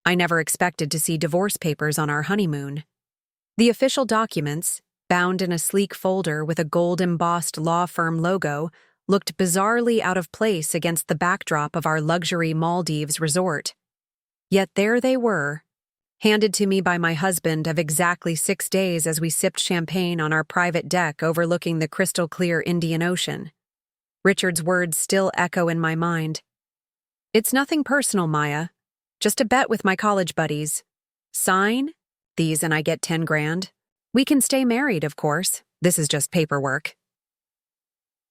I never expected to see divorce papers on our honeymoon. The official documents, bound in a sleek folder with a gold-embossed law firm logo, looked bizarrely out of place against the backdrop of our luxury Maldives resort. Yet there they were, handed to me by my husband of exactly 6 days as we sipped champagne on our private deck overlooking the crystal-clear Indian Ocean. Richard's words still echo in my mind. "It's nothing personal, Maya. Just a bet with my college buddies. Sign these and I get 10 grand. We can stay married, of course. This is just paperwork."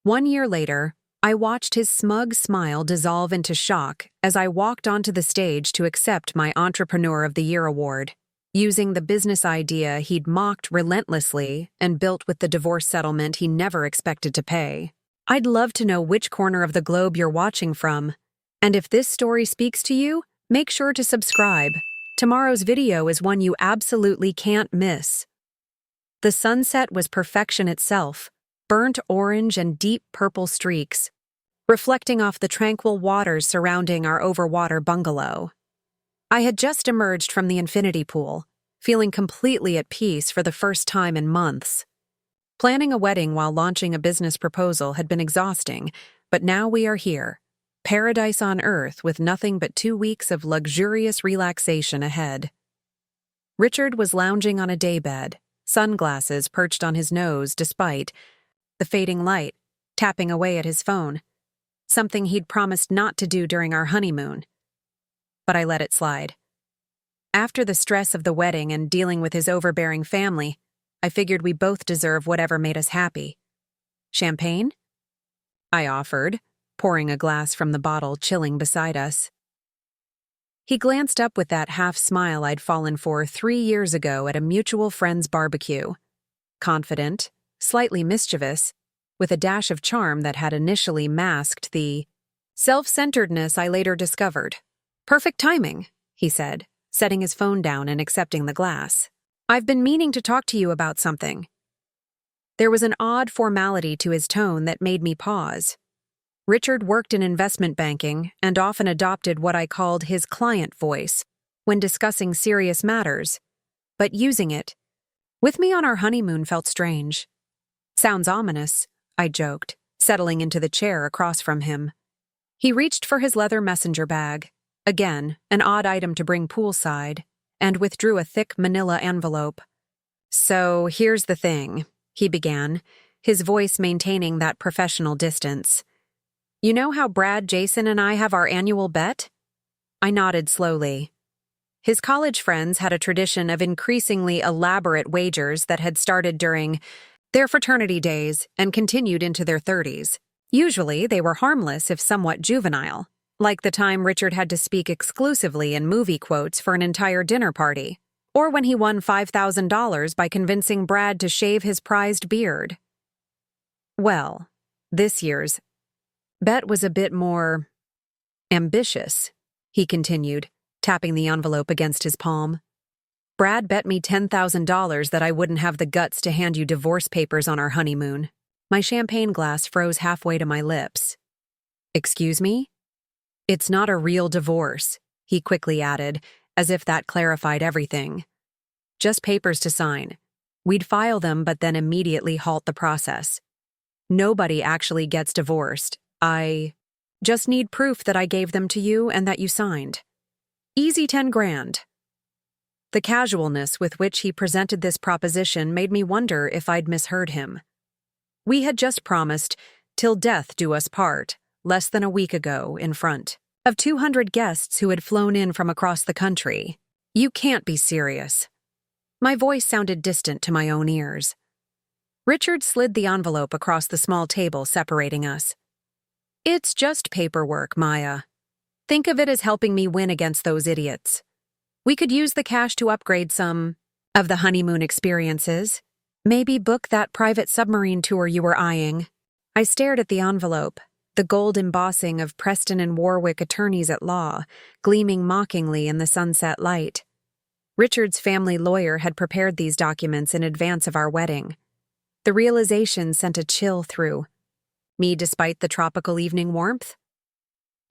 1 year later, I watched his smug smile dissolve into shock as I walked onto the stage to accept my Entrepreneur of the Year award, using the business idea he'd mocked relentlessly and built with the divorce settlement he never expected to pay. I'd love to know which corner of the globe you're watching from, and if this story speaks to you, make sure to subscribe. Tomorrow's video is one you absolutely can't miss. The sunset was perfection itself, burnt orange and deep purple streaks, reflecting off the tranquil waters surrounding our overwater bungalow. I had just emerged from the infinity pool, feeling completely at peace for the first time in months. Planning a wedding while launching a business proposal had been exhausting, but now we are here, paradise on earth with nothing but 2 weeks of luxurious relaxation ahead. Richard was lounging on a daybed, sunglasses perched on his nose despite the fading light, tapping away at his phone, something he'd promised not to do during our honeymoon. But I let it slide. After the stress of the wedding and dealing with his overbearing family, I figured we both deserve whatever made us happy. "Champagne?" I offered, pouring a glass from the bottle chilling beside us. He glanced up with that half-smile I'd fallen for 3 years ago at a mutual friend's barbecue. Confident, slightly mischievous, with a dash of charm that had initially masked the self-centeredness I later discovered. "Perfect timing," he said, setting his phone down and accepting the glass. "I've been meaning to talk to you about something." There was an odd formality to his tone that made me pause. Richard worked in investment banking and often adopted what I called his client voice when discussing serious matters, but using it with me on our honeymoon felt strange. "Sounds ominous," I joked, settling into the chair across from him. He reached for his leather messenger bag, again, an odd item to bring poolside, and withdrew a thick manila envelope. "So here's the thing," he began, his voice maintaining that professional distance. "You know how Brad, Jason, and I have our annual bet?" I nodded slowly. His college friends had a tradition of increasingly elaborate wagers that had started during their fraternity days and continued into their 30s. Usually, they were harmless if somewhat juvenile, like the time Richard had to speak exclusively in movie quotes for an entire dinner party, or when he won $5,000 by convincing Brad to shave his prized beard. Well, this year's bet was a bit more ambitious, he continued, tapping the envelope against his palm. "Brad bet me $10,000 that I wouldn't have the guts to hand you divorce papers on our honeymoon." My champagne glass froze halfway to my lips. "Excuse me?" "It's not a real divorce," he quickly added, as if that clarified everything. "Just papers to sign. We'd file them but then immediately halt the process. Nobody actually gets divorced. I just need proof that I gave them to you and that you signed. Easy 10 grand. The casualness with which he presented this proposition made me wonder if I'd misheard him. We had just promised, "till death do us part," less than a week ago in front of 200 guests who had flown in from across the country. "You can't be serious." My voice sounded distant to my own ears. Richard slid the envelope across the small table separating us. "It's just paperwork, Maya. Think of it as helping me win against those idiots. We could use the cash to upgrade some of the honeymoon experiences. Maybe book that private submarine tour you were eyeing." I stared at the envelope, the gold embossing of Preston and Warwick attorneys at law, gleaming mockingly in the sunset light. Richard's family lawyer had prepared these documents in advance of our wedding. The realization sent a chill through me despite the tropical evening warmth.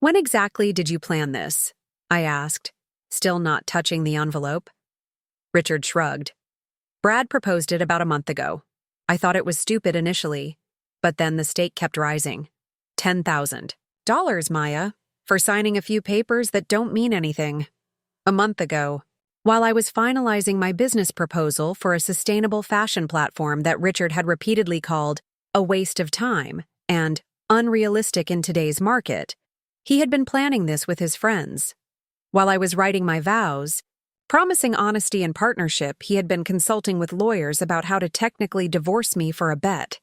"When exactly did you plan this?" I asked, still not touching the envelope. Richard shrugged. Brad proposed it about a month ago. I thought it was stupid initially, but then the stake kept rising. $10,000, Maya, for signing a few papers that don't mean anything. A month ago, while I was finalizing my business proposal for a sustainable fashion platform that Richard had repeatedly called a waste of time and unrealistic in today's market, he had been planning this with his friends. While I was writing my vows, promising honesty and partnership, he had been consulting with lawyers about how to technically divorce me for a bet.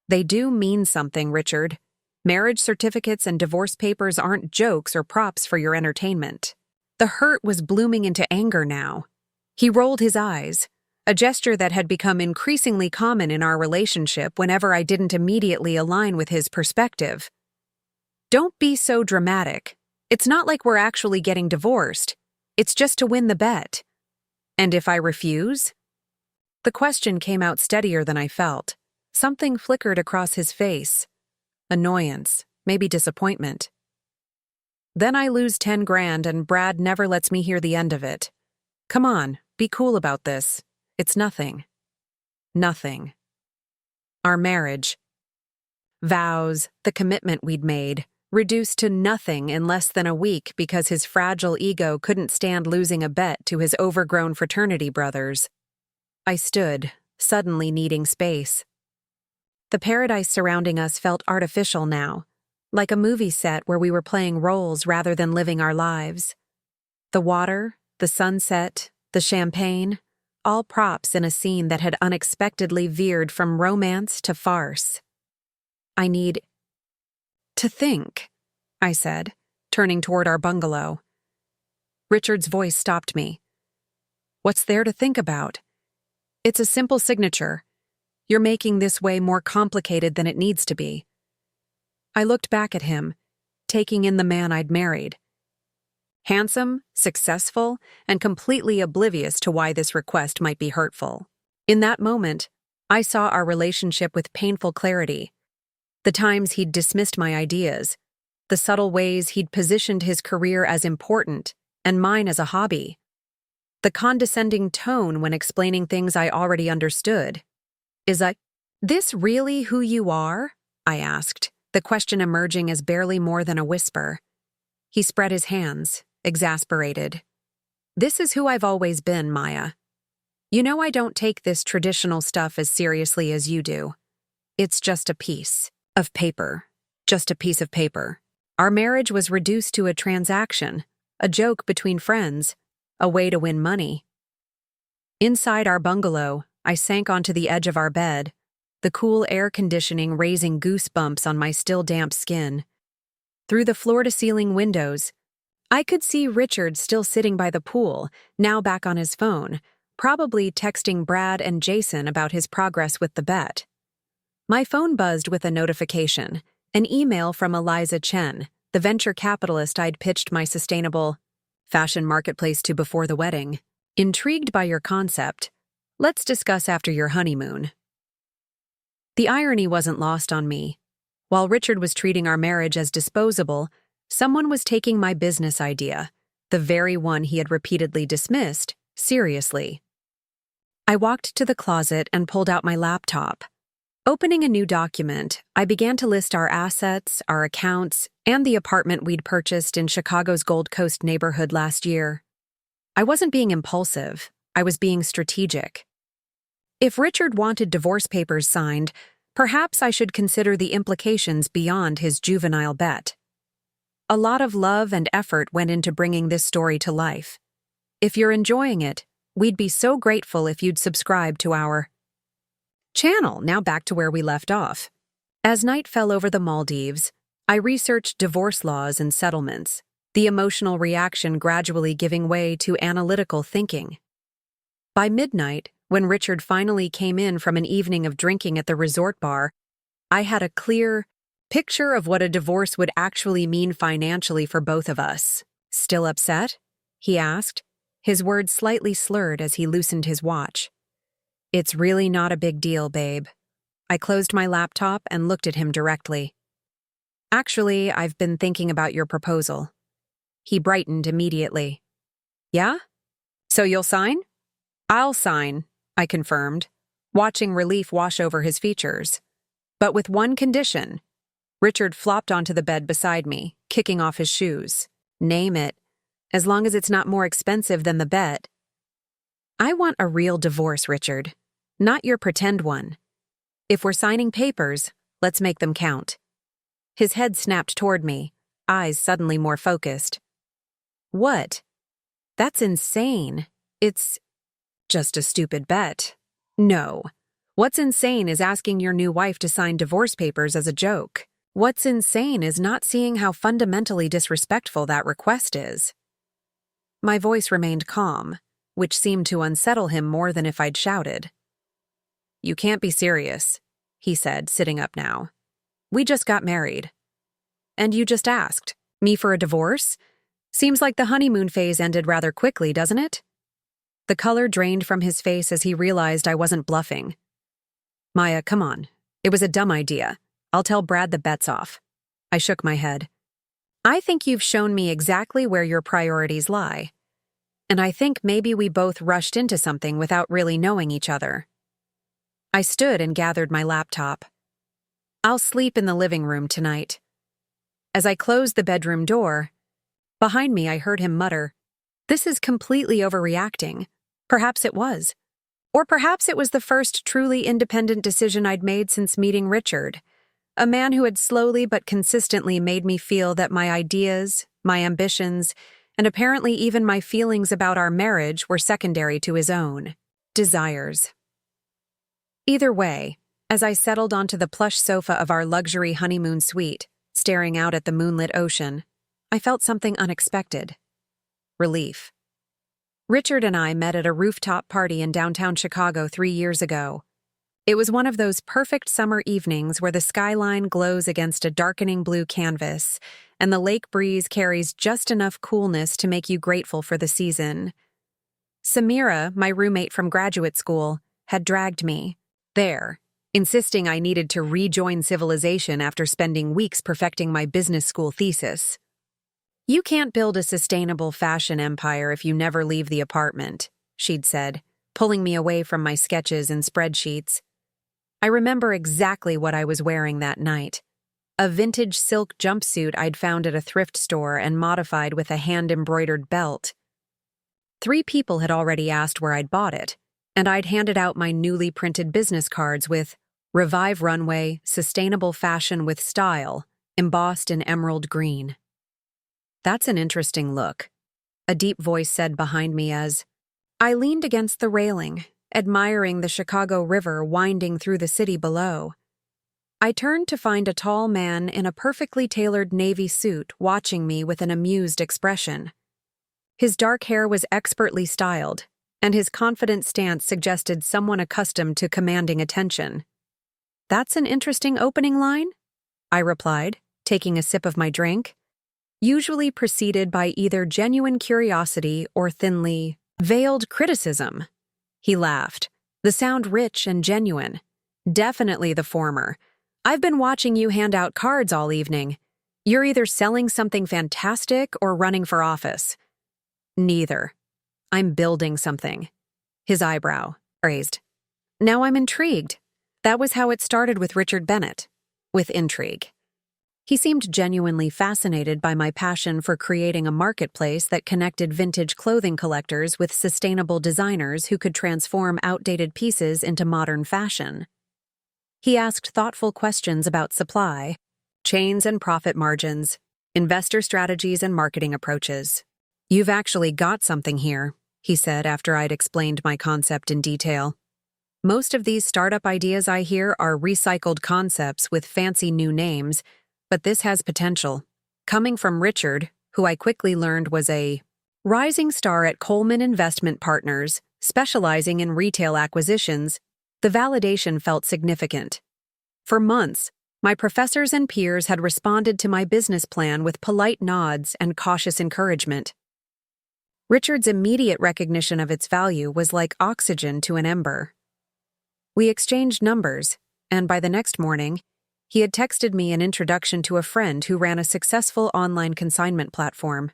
They do mean something, Richard. Marriage certificates and divorce papers aren't jokes or props for your entertainment. The hurt was blooming into anger now. He rolled his eyes, a gesture that had become increasingly common in our relationship whenever I didn't immediately align with his perspective. Don't be so dramatic. It's not like we're actually getting divorced. It's just to win the bet. And if I refuse? The question came out steadier than I felt. Something flickered across his face. Annoyance, maybe disappointment. Then I lose 10 grand and Brad never lets me hear the end of it. Come on, be cool about this. It's nothing. Nothing. Our marriage. Vows, the commitment we'd made, reduced to nothing in less than a week because his fragile ego couldn't stand losing a bet to his overgrown fraternity brothers. I stood, suddenly needing space. The paradise surrounding us felt artificial now, like a movie set where we were playing roles rather than living our lives. The water, the sunset, the champagne, all props in a scene that had unexpectedly veered from romance to farce. I need to think, I said, turning toward our bungalow. Richard's voice stopped me. What's there to think about? It's a simple signature. You're making this way more complicated than it needs to be. I looked back at him, taking in the man I'd married. Handsome, successful, and completely oblivious to why this request might be hurtful. In that moment, I saw our relationship with painful clarity. The times he'd dismissed my ideas, the subtle ways he'd positioned his career as important and mine as a hobby, the condescending tone when explaining things I already understood. Is this really who you are? I asked, the question emerging as barely more than a whisper. He spread his hands, exasperated. This is who I've always been, Maya. You know I don't take this traditional stuff as seriously as you do. It's just a piece of paper. Just a piece of paper. Our marriage was reduced to a transaction, a joke between friends, a way to win money. Inside our bungalow, I sank onto the edge of our bed, the cool air conditioning raising goosebumps on my still damp skin. Through the floor-to-ceiling windows, I could see Richard still sitting by the pool, now back on his phone, probably texting Brad and Jason about his progress with the bet. My phone buzzed with a notification, an email from Eliza Chen, the venture capitalist I'd pitched my sustainable fashion marketplace to before the wedding. Intrigued by your concept, let's discuss after your honeymoon. The irony wasn't lost on me. While Richard was treating our marriage as disposable, someone was taking my business idea, the very one he had repeatedly dismissed, seriously. I walked to the closet and pulled out my laptop. Opening a new document, I began to list our assets, our accounts, and the apartment we'd purchased in Chicago's Gold Coast neighborhood last year. I wasn't being impulsive, I was being strategic. If Richard wanted divorce papers signed, perhaps I should consider the implications beyond his juvenile bet. A lot of love and effort went into bringing this story to life. If you're enjoying it, we'd be so grateful if you'd subscribe to our channel. Now back to where we left off. As night fell over the Maldives, I researched divorce laws and settlements, the emotional reaction gradually giving way to analytical thinking. By midnight, when Richard finally came in from an evening of drinking at the resort bar, I had a clear picture of what a divorce would actually mean financially for both of us. Still upset? He asked, his words slightly slurred as he loosened his watch. It's really not a big deal, babe. I closed my laptop and looked at him directly. Actually, I've been thinking about your proposal. He brightened immediately. Yeah? So you'll sign? I'll sign, I confirmed, watching relief wash over his features. But with one condition. Richard flopped onto the bed beside me, kicking off his shoes. Name it, as long as it's not more expensive than the bet. I want a real divorce, Richard, not your pretend one. If we're signing papers, let's make them count. His head snapped toward me, eyes suddenly more focused. What? That's insane. It's just a stupid bet. No. What's insane is asking your new wife to sign divorce papers as a joke. What's insane is not seeing how fundamentally disrespectful that request is. My voice remained calm, which seemed to unsettle him more than if I'd shouted. You can't be serious, he said, sitting up now. We just got married. And you just asked me for a divorce? Seems like the honeymoon phase ended rather quickly, doesn't it? The color drained from his face as he realized I wasn't bluffing. Maya, come on. It was a dumb idea. I'll tell Brad the bet's off. I shook my head. I think you've shown me exactly where your priorities lie. And I think maybe we both rushed into something without really knowing each other. I stood and gathered my laptop. I'll sleep in the living room tonight. As I closed the bedroom door, behind me I heard him mutter, This is completely overreacting. Perhaps it was. Or perhaps it was the first truly independent decision I'd made since meeting Richard, a man who had slowly but consistently made me feel that my ideas, my ambitions, and apparently even my feelings about our marriage were secondary to his own desires. Either way, as I settled onto the plush sofa of our luxury honeymoon suite, staring out at the moonlit ocean, I felt something unexpected. Relief. Richard and I met at a rooftop party in downtown Chicago 3 years ago. It was one of those perfect summer evenings where the skyline glows against a darkening blue canvas, and the lake breeze carries just enough coolness to make you grateful for the season. Samira, my roommate from graduate school, had dragged me there, insisting I needed to rejoin civilization after spending weeks perfecting my business school thesis. You can't build a sustainable fashion empire if you never leave the apartment, she'd said, pulling me away from my sketches and spreadsheets. I remember exactly what I was wearing that night. A vintage silk jumpsuit I'd found at a thrift store and modified with a hand-embroidered belt. 3 people had already asked where I'd bought it, and I'd handed out my newly printed business cards with Revive Runway, Sustainable Fashion with Style, embossed in emerald green. That's an interesting look, a deep voice said behind me as I leaned against the railing, admiring the Chicago River winding through the city below. I turned to find a tall man in a perfectly tailored navy suit watching me with an amused expression. His dark hair was expertly styled, and his confident stance suggested someone accustomed to commanding attention. That's an interesting opening line, I replied, taking a sip of my drink, usually preceded by either genuine curiosity or thinly veiled criticism. He laughed, the sound rich and genuine. Definitely the former. I've been watching you hand out cards all evening. You're either selling something fantastic or running for office. Neither. I'm building something. His eyebrow raised. Now I'm intrigued. That was how it started with Richard Bennett, with intrigue. He seemed genuinely fascinated by my passion for creating a marketplace that connected vintage clothing collectors with sustainable designers who could transform outdated pieces into modern fashion. He asked thoughtful questions about supply, chains and profit margins, investor strategies and marketing approaches. You've actually got something here, he said after I'd explained my concept in detail. Most of these startup ideas I hear are recycled concepts with fancy new names, but this has potential. Coming from Richard, who I quickly learned was a rising star at Coleman Investment Partners, specializing in retail acquisitions, the validation felt significant. For months, my professors and peers had responded to my business plan with polite nods and cautious encouragement. Richard's immediate recognition of its value was like oxygen to an ember. We exchanged numbers, and by the next morning, he had texted me an introduction to a friend who ran a successful online consignment platform.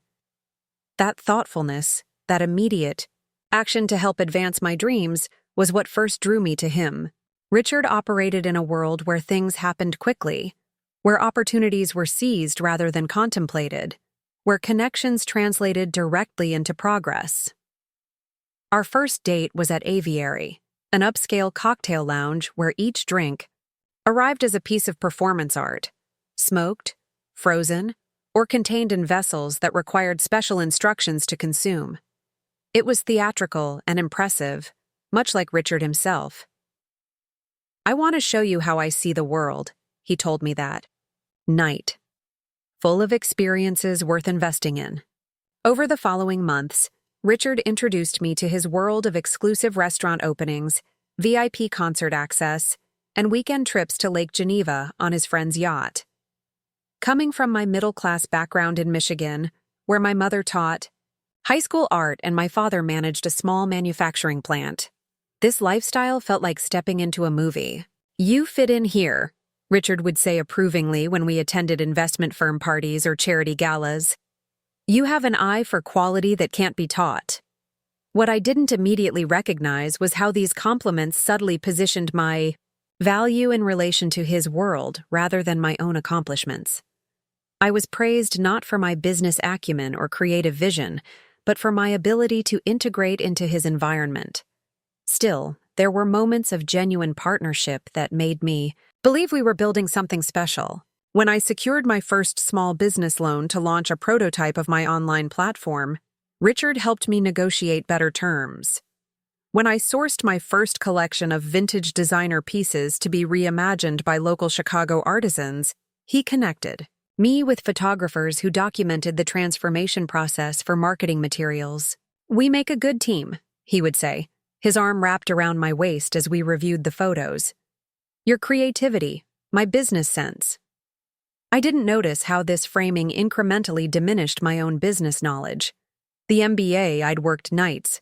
That thoughtfulness, that immediate action to help advance my dreams, was what first drew me to him. Richard operated in a world where things happened quickly, where opportunities were seized rather than contemplated, where connections translated directly into progress. Our first date was at Aviary, an upscale cocktail lounge where each drink arrived as a piece of performance art, smoked, frozen, or contained in vessels that required special instructions to consume. It was theatrical and impressive, much like Richard himself. "I want to show you how I see the world," he told me that night, full of experiences worth investing in. Over the following months, Richard introduced me to his world of exclusive restaurant openings, VIP concert access, and weekend trips to Lake Geneva on his friend's yacht. Coming from my middle-class background in Michigan, where my mother taught high school art and my father managed a small manufacturing plant, this lifestyle felt like stepping into a movie. "You fit in here," Richard would say approvingly when we attended investment firm parties or charity galas. "You have an eye for quality that can't be taught." What I didn't immediately recognize was how these compliments subtly positioned my value in relation to his world rather than my own accomplishments. I was praised not for my business acumen or creative vision, but for my ability to integrate into his environment. Still, there were moments of genuine partnership that made me believe we were building something special. When I secured my first small business loan to launch a prototype of my online platform, Richard helped me negotiate better terms. When I sourced my first collection of vintage designer pieces to be reimagined by local Chicago artisans, he connected me with photographers who documented the transformation process for marketing materials. "We make a good team," he would say, his arm wrapped around my waist as we reviewed the photos. "Your creativity, my business sense." I didn't notice how this framing incrementally diminished my own business knowledge. The MBA I'd worked nights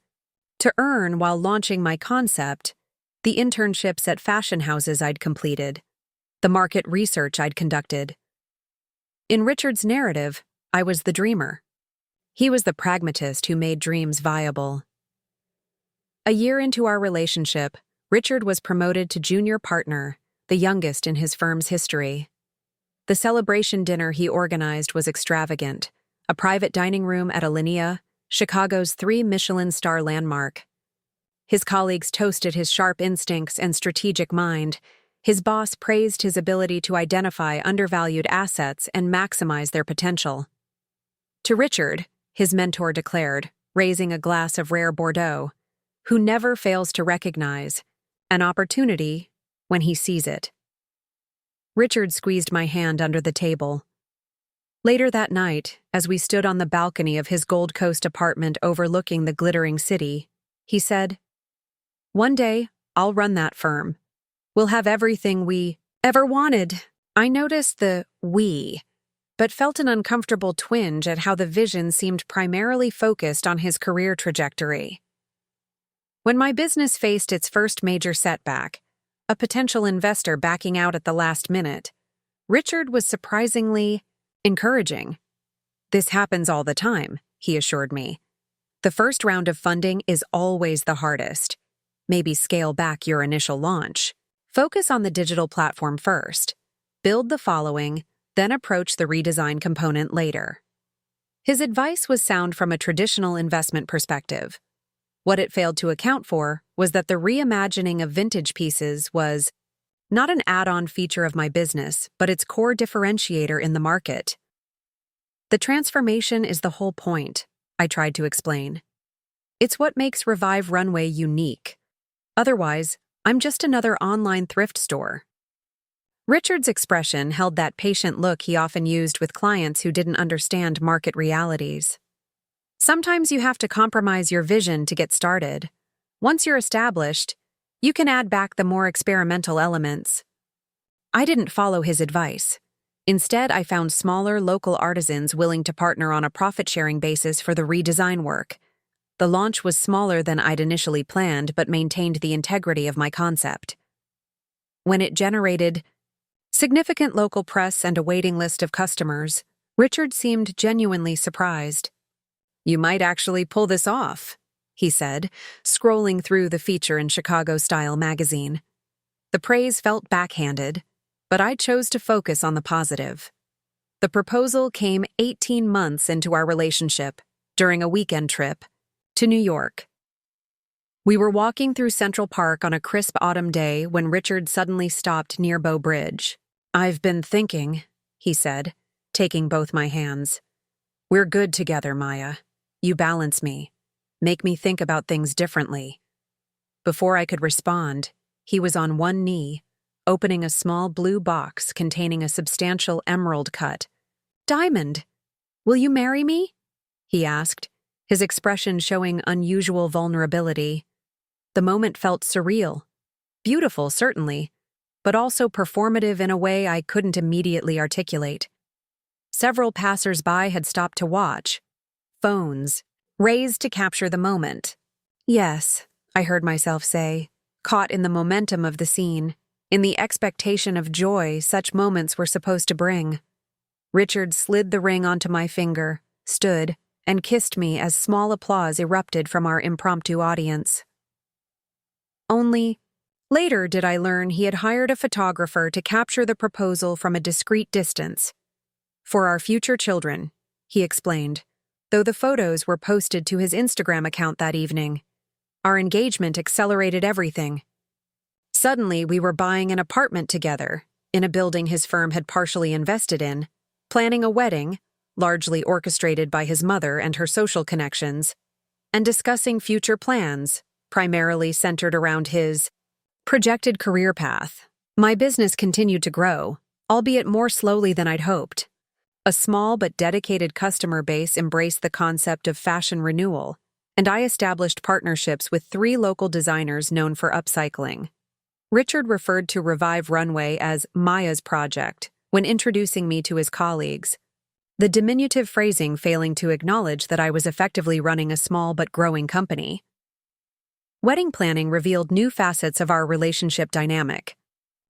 to earn while launching my concept, the internships at fashion houses I'd completed, the market research I'd conducted. In Richard's narrative, I was the dreamer. He was the pragmatist who made dreams viable. A year into our relationship, Richard was promoted to junior partner, the youngest in his firm's history. The celebration dinner he organized was extravagant, a private dining room at Alinea, Chicago's 3 Michelin star landmark. His colleagues toasted his sharp instincts and strategic mind. His boss praised his ability to identify undervalued assets and maximize their potential. To Richard, his mentor declared, raising a glass of rare Bordeaux, who never fails to recognize an opportunity when he sees it. Richard squeezed my hand under the table. Later that night, as we stood on the balcony of his Gold Coast apartment overlooking the glittering city, he said, "One day, I'll run that firm. We'll have everything we ever wanted." I noticed the "we," but felt an uncomfortable twinge at how the vision seemed primarily focused on his career trajectory. When my business faced its first major setback, a potential investor backing out at the last minute, Richard was surprisingly encouraging. "This happens all the time," he assured me. "The first round of funding is always the hardest. Maybe scale back your initial launch. Focus on the digital platform first. Build the following, then approach the redesign component later." His advice was sound from a traditional investment perspective. What it failed to account for was that the reimagining of vintage pieces was not an add-on feature of my business, but its core differentiator in the market. "The transformation is the whole point," I tried to explain. "It's what makes Revive Runway unique. Otherwise, I'm just another online thrift store." Richard's expression held that patient look he often used with clients who didn't understand market realities. Sometimes you have to compromise your vision to get started. Once you're established, you can add back the more experimental elements. I didn't follow his advice. Instead, I found smaller local artisans willing to partner on a profit-sharing basis for the redesign work. The launch was smaller than I'd initially planned, but maintained the integrity of my concept. When it generated significant local press and a waiting list of customers, Richard seemed genuinely surprised. You might actually pull this off, he said, scrolling through the feature in Chicago-style magazine. The praise felt backhanded, but I chose to focus on the positive. The proposal came 18 months into our relationship, during a weekend trip to New York. We were walking through Central Park on a crisp autumn day when Richard suddenly stopped near Bow Bridge. "I've been thinking," he said, taking both my hands. "We're good together, Maya. You balance me, make me think about things differently." Before I could respond, he was on one knee, opening a small blue box containing a substantial emerald cut. "Diamond, will you marry me?" he asked, his expression showing unusual vulnerability. The moment felt surreal. Beautiful, certainly, but also performative in a way I couldn't immediately articulate. Several passers-by had stopped to watch, phones raised to capture the moment. "Yes," I heard myself say, caught in the momentum of the scene, in the expectation of joy such moments were supposed to bring. Richard slid the ring onto my finger, stood, and kissed me as small applause erupted from our impromptu audience. Only later did I learn he had hired a photographer to capture the proposal from a discreet distance. "For our future children," he explained, though the photos were posted to his Instagram account that evening. Our engagement accelerated everything. Suddenly, we were buying an apartment together, in a building his firm had partially invested in, planning a wedding, largely orchestrated by his mother and her social connections, and discussing future plans, primarily centered around his projected career path. My business continued to grow, albeit more slowly than I'd hoped. A small but dedicated customer base embraced the concept of fashion renewal, and I established partnerships with 3 local designers known for upcycling. Richard referred to Revive Runway as Maya's project when introducing me to his colleagues, the diminutive phrasing failing to acknowledge that I was effectively running a small but growing company. Wedding planning revealed new facets of our relationship dynamic.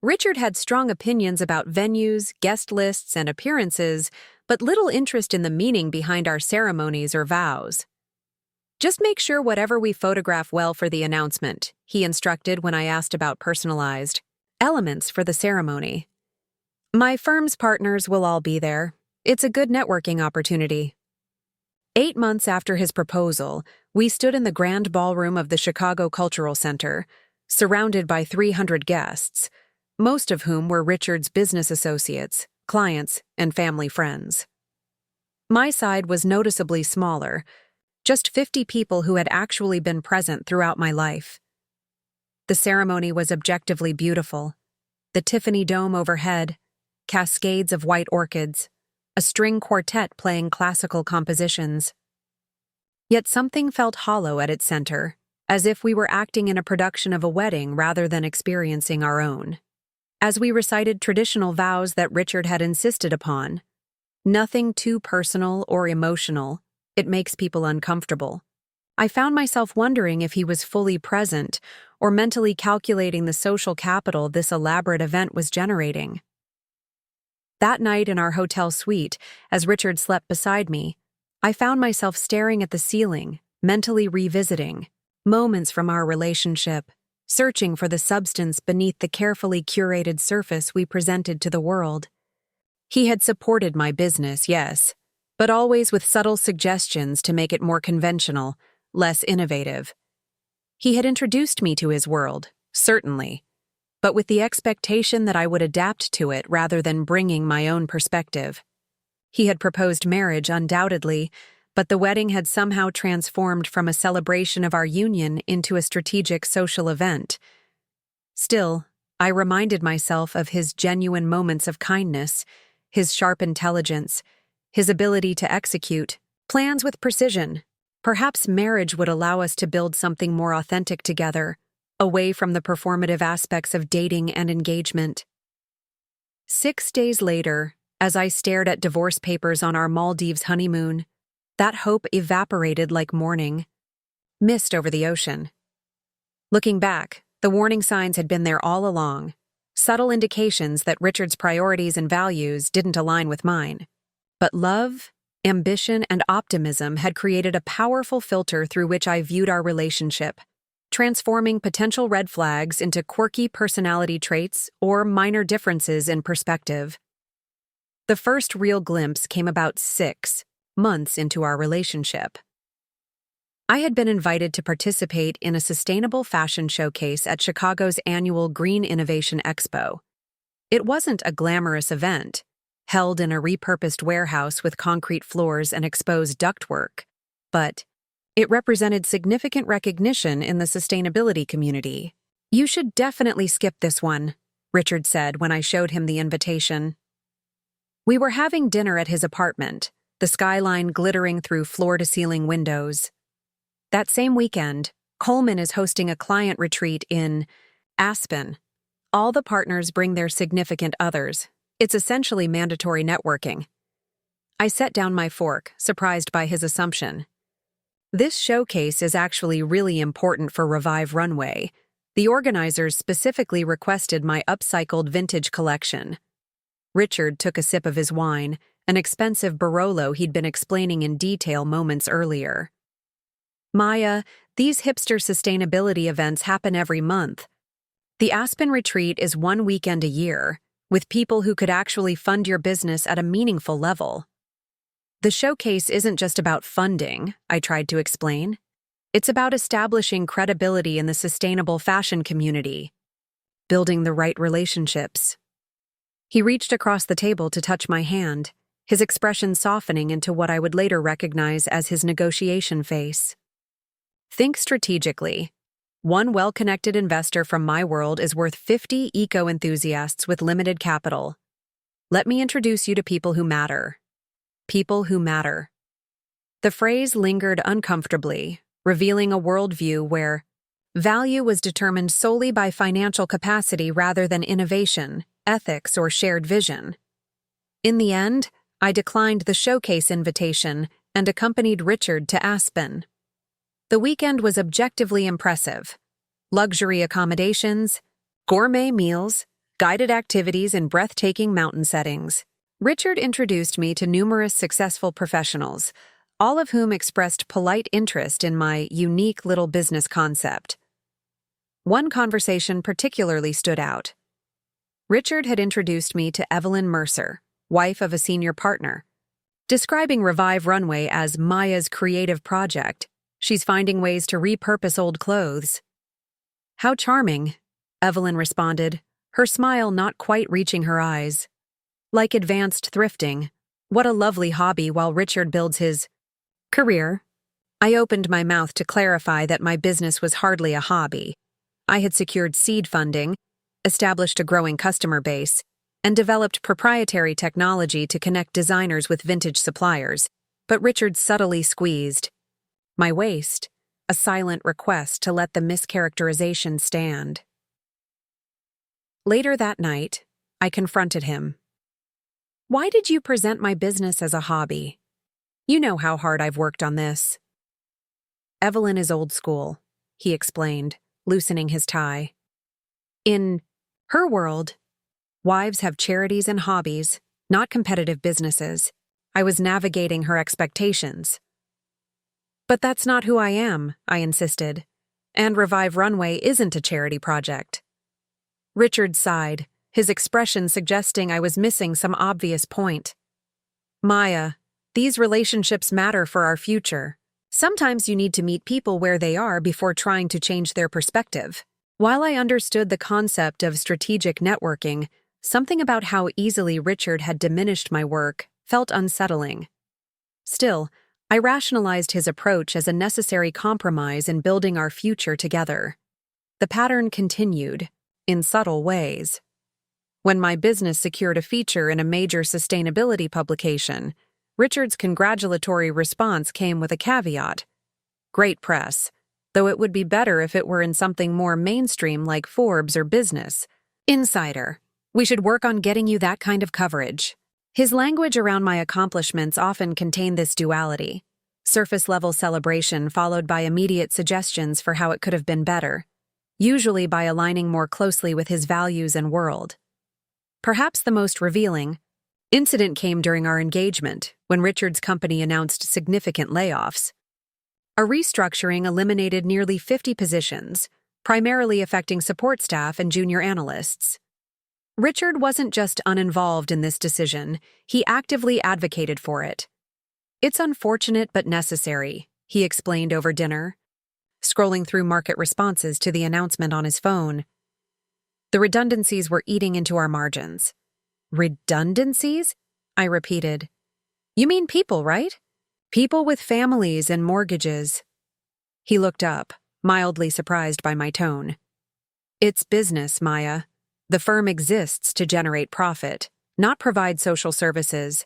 Richard had strong opinions about venues, guest lists, and appearances, but little interest in the meaning behind our ceremonies or vows. "Just make sure whatever we photograph well for the announcement," he instructed when I asked about personalized elements for the ceremony. "My firm's partners will all be there. It's a good networking opportunity." 8 months after his proposal, we stood in the grand ballroom of the Chicago Cultural Center, surrounded by 300 guests, most of whom were Richard's business associates, clients, and family friends. My side was noticeably smaller, just 50 people who had actually been present throughout my life. The ceremony was objectively beautiful. The Tiffany dome overhead, cascades of white orchids, a string quartet playing classical compositions. Yet something felt hollow at its center, as if we were acting in a production of a wedding rather than experiencing our own. As we recited traditional vows that Richard had insisted upon, nothing too personal or emotional, it makes people uncomfortable. I found myself wondering if he was fully present or mentally calculating the social capital this elaborate event was generating. That night in our hotel suite, as Richard slept beside me, I found myself staring at the ceiling, mentally revisiting moments from our relationship, searching for the substance beneath the carefully curated surface we presented to the world. He had supported my business, yes, but always with subtle suggestions to make it more conventional, less innovative. He had introduced me to his world, certainly, but with the expectation that I would adapt to it rather than bringing my own perspective. He had proposed marriage, undoubtedly, but the wedding had somehow transformed from a celebration of our union into a strategic social event. Still, I reminded myself of his genuine moments of kindness, his sharp intelligence, his ability to execute plans with precision. Perhaps marriage would allow us to build something more authentic together, away from the performative aspects of dating and engagement. 6 days later, as I stared at divorce papers on our Maldives honeymoon, that hope evaporated like morning, mist over the ocean. Looking back, the warning signs had been there all along, subtle indications that Richard's priorities and values didn't align with mine. But love, Ambition and optimism had created a powerful filter through which I viewed our relationship, transforming potential red flags into quirky personality traits or minor differences in perspective. The first real glimpse came about 6 months into our relationship. I had been invited to participate in a sustainable fashion showcase at Chicago's annual Green Innovation Expo. It wasn't a glamorous event, held in a repurposed warehouse with concrete floors and exposed ductwork, but it represented significant recognition in the sustainability community. "You should definitely skip this one," Richard said when I showed him the invitation. We were having dinner at his apartment, the skyline glittering through floor-to-ceiling windows. That same weekend, Coleman is hosting a client retreat in Aspen. All the partners bring their significant others. It's essentially mandatory networking. I set down my fork, surprised by his assumption. This showcase is actually really important for Revive Runway. The organizers specifically requested my upcycled vintage collection. Richard took a sip of his wine, an expensive Barolo he'd been explaining in detail moments earlier. "Maya, these hipster sustainability events happen every month. The Aspen Retreat is one weekend a year, with people who could actually fund your business at a meaningful level. The showcase isn't just about funding," I tried to explain. "It's about establishing credibility in the sustainable fashion community, building the right relationships." He reached across the table to touch my hand, his expression softening into what I would later recognize as his negotiation face. "Think strategically. One well-connected investor from my world is worth 50 eco-enthusiasts with limited capital. Let me introduce you to people who matter. People who matter." The phrase lingered uncomfortably, revealing a worldview where value was determined solely by financial capacity rather than innovation, ethics, or shared vision. In the end, I declined the showcase invitation and accompanied Richard to Aspen. The weekend was objectively impressive. Luxury accommodations, gourmet meals, guided activities in breathtaking mountain settings. Richard introduced me to numerous successful professionals, all of whom expressed polite interest in my unique little business concept. One conversation particularly stood out. Richard had introduced me to Evelyn Mercer, wife of a senior partner. Describing Revive Runway as Maya's creative project, she's finding ways to repurpose old clothes. "How charming," Evelyn responded, her smile not quite reaching her eyes. "Like advanced thrifting. What a lovely hobby while Richard builds his career." I opened my mouth to clarify that my business was hardly a hobby. I had secured seed funding, established a growing customer base, and developed proprietary technology to connect designers with vintage suppliers, but Richard subtly squeezed my waist, a silent request to let the mischaracterization stand. Later that night, I confronted him. "Why did you present my business as a hobby? You know how hard I've worked on this." "Evelyn is old school," he explained, loosening his tie. "In her world, wives have charities and hobbies, not competitive businesses." I was navigating her expectations. "But that's not who I am," I insisted. "And Revive Runway isn't a charity project." Richard sighed, his expression suggesting I was missing some obvious point. "Maya, these relationships matter for our future. Sometimes you need to meet people where they are before trying to change their perspective." While I understood the concept of strategic networking, something about how easily Richard had diminished my work felt unsettling. Still, I rationalized his approach as a necessary compromise in building our future together. The pattern continued, in subtle ways. When my business secured a feature in a major sustainability publication, Richard's congratulatory response came with a caveat. "Great press, though it would be better if it were in something more mainstream like Forbes or Business Insider. We should work on getting you that kind of coverage." His language around my accomplishments often contained this duality: surface-level celebration followed by immediate suggestions for how it could have been better, usually by aligning more closely with his values and world. Perhaps the most revealing, Incident came during our engagement, when Richard's company announced significant layoffs. A restructuring eliminated nearly 50 positions, primarily affecting support staff and junior analysts. Richard wasn't just uninvolved in this decision, he actively advocated for it. "It's unfortunate but necessary," he explained over dinner, scrolling through market responses to the announcement on his phone. The redundancies were eating into our margins. "Redundancies?" I repeated. "You mean people, right? People with families and mortgages." He looked up, mildly surprised by my tone. "It's business, Maya. The firm exists to generate profit, not provide social services.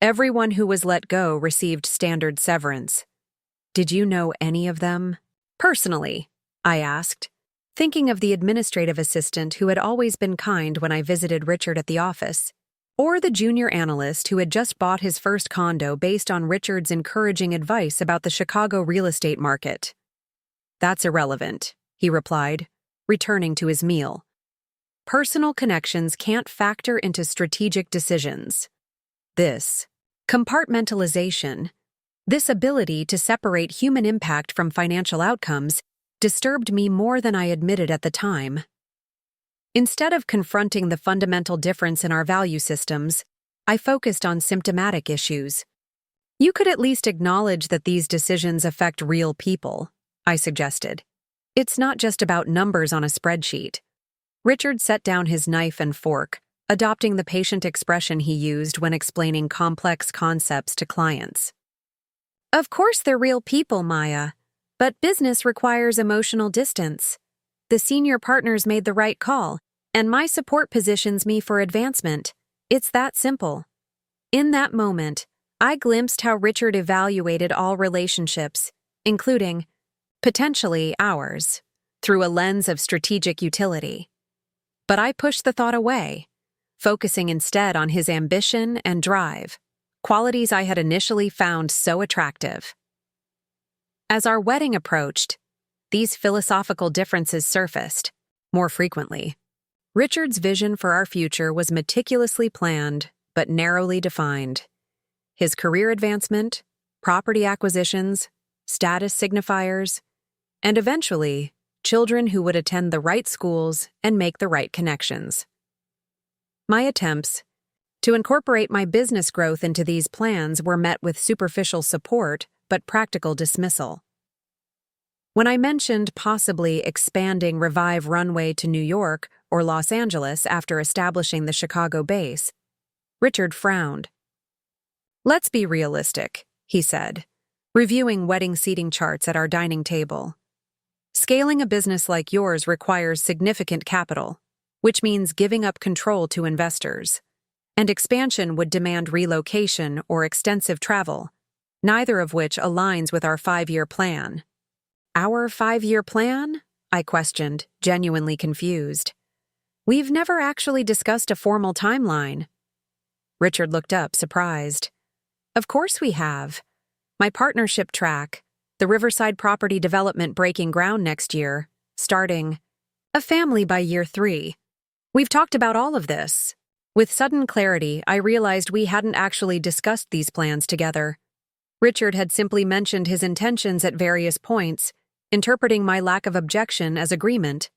Everyone who was let go received standard severance." "Did you know any of them?" "Personally?" I asked, thinking of the administrative assistant who had always been kind when I visited Richard at the office, or the junior analyst who had just bought his first condo based on Richard's encouraging advice about the Chicago real estate market. "That's irrelevant," he replied, returning to his meal. "Personal connections can't factor into strategic decisions. This compartmentalization, this ability to separate human impact from financial outcomes, disturbed me more than I admitted at the time. Instead of confronting the fundamental difference in our value systems, I focused on symptomatic issues. "You could at least acknowledge that these decisions affect real people," I suggested. "It's not just about numbers on a spreadsheet." Richard set down his knife and fork, adopting the patient expression he used when explaining complex concepts to clients. "Of course they're real people, Maya. But business requires emotional distance. The senior partners made the right call, and my support positions me for advancement. It's that simple." In that moment, I glimpsed how Richard evaluated all relationships, including, potentially, ours, through a lens of strategic utility. But I pushed the thought away, focusing instead on his ambition and drive, qualities I had initially found so attractive. As our wedding approached, these philosophical differences surfaced, more frequently. Richard's vision for our future was meticulously planned, but narrowly defined. His career advancement, property acquisitions, status signifiers, and eventually, children who would attend the right schools and make the right connections. My attempts to incorporate my business growth into these plans were met with superficial support but practical dismissal. When I mentioned possibly expanding Revive Runway to New York or Los Angeles after establishing the Chicago base, Richard frowned. "Let's be realistic," he said, reviewing wedding seating charts at our dining table. "Scaling a business like yours requires significant capital, which means giving up control to investors. And expansion would demand relocation or extensive travel, neither of which aligns with our 5-year plan." "Our 5-year plan?" I questioned, genuinely confused. "We've never actually discussed a formal timeline." Richard looked up, surprised. "Of course we have. My partnership track, the Riverside property development breaking ground next year, starting a family by year 3. We've talked about all of this." With sudden clarity, I realized we hadn't actually discussed these plans together. Richard had simply mentioned his intentions at various points, interpreting my lack of objection as agreement.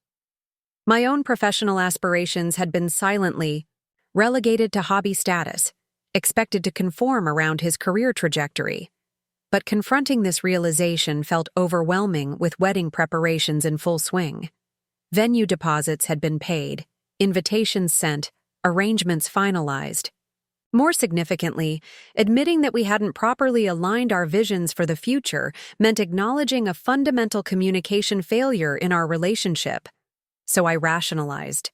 My own professional aspirations had been silently relegated to hobby status, expected to conform around his career trajectory. But confronting this realization felt overwhelming with wedding preparations in full swing. Venue deposits had been paid, invitations sent, arrangements finalized. More significantly, admitting that we hadn't properly aligned our visions for the future meant acknowledging a fundamental communication failure in our relationship. So I rationalized.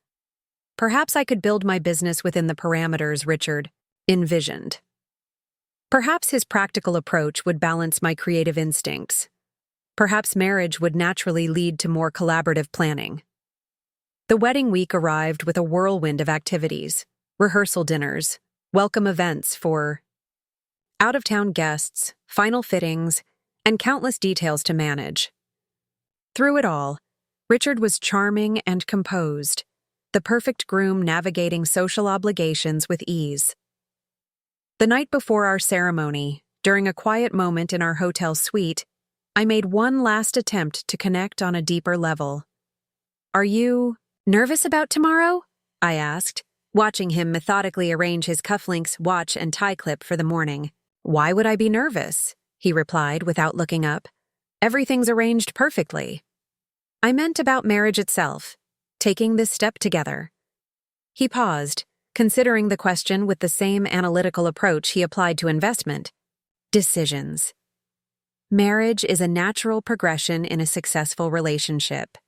Perhaps I could build my business within the parameters Richard envisioned. Perhaps his practical approach would balance my creative instincts. Perhaps marriage would naturally lead to more collaborative planning. The wedding week arrived with a whirlwind of activities, rehearsal dinners, welcome events for out-of-town guests, final fittings, and countless details to manage. Through it all, Richard was charming and composed, the perfect groom navigating social obligations with ease. The night before our ceremony, during a quiet moment in our hotel suite, I made one last attempt to connect on a deeper level. "Are you nervous about tomorrow?" I asked, watching him methodically arrange his cufflinks, watch, and tie clip for the morning. "Why would I be nervous?" he replied without looking up. "Everything's arranged perfectly." "I meant about marriage itself, taking this step together." He paused, considering the question with the same analytical approach he applied to investment. Decisions. Marriage is a natural progression in a successful relationship.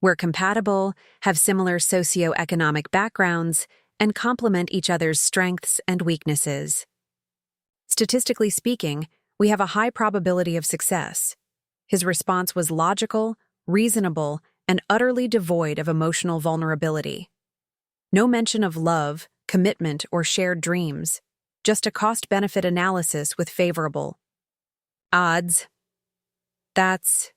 We're compatible, have similar socioeconomic backgrounds, and complement each other's strengths and weaknesses. Statistically speaking, we have a high probability of success. His response was logical, reasonable, and utterly devoid of emotional vulnerability. No mention of love, commitment, or shared dreams, just a cost-benefit analysis with favorable odds. "That's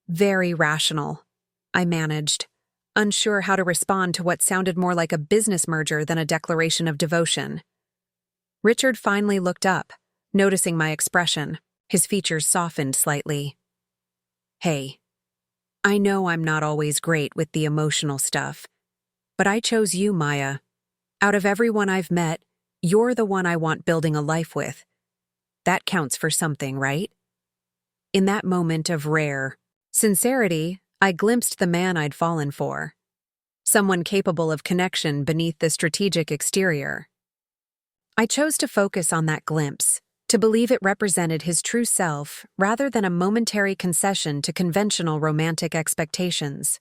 very rational," I managed, unsure how to respond to what sounded more like a business merger than a declaration of devotion. Richard finally looked up, noticing my expression. His features softened slightly. "Hey, I know I'm not always great with the emotional stuff, but I chose you, Maya. Out of everyone I've met, you're the one I want building a life with. That counts for something, right?" In that moment of rare sincerity, I glimpsed the man I'd fallen for. Someone capable of connection beneath the strategic exterior. I chose to focus on that glimpse, to believe it represented his true self rather than a momentary concession to conventional romantic expectations.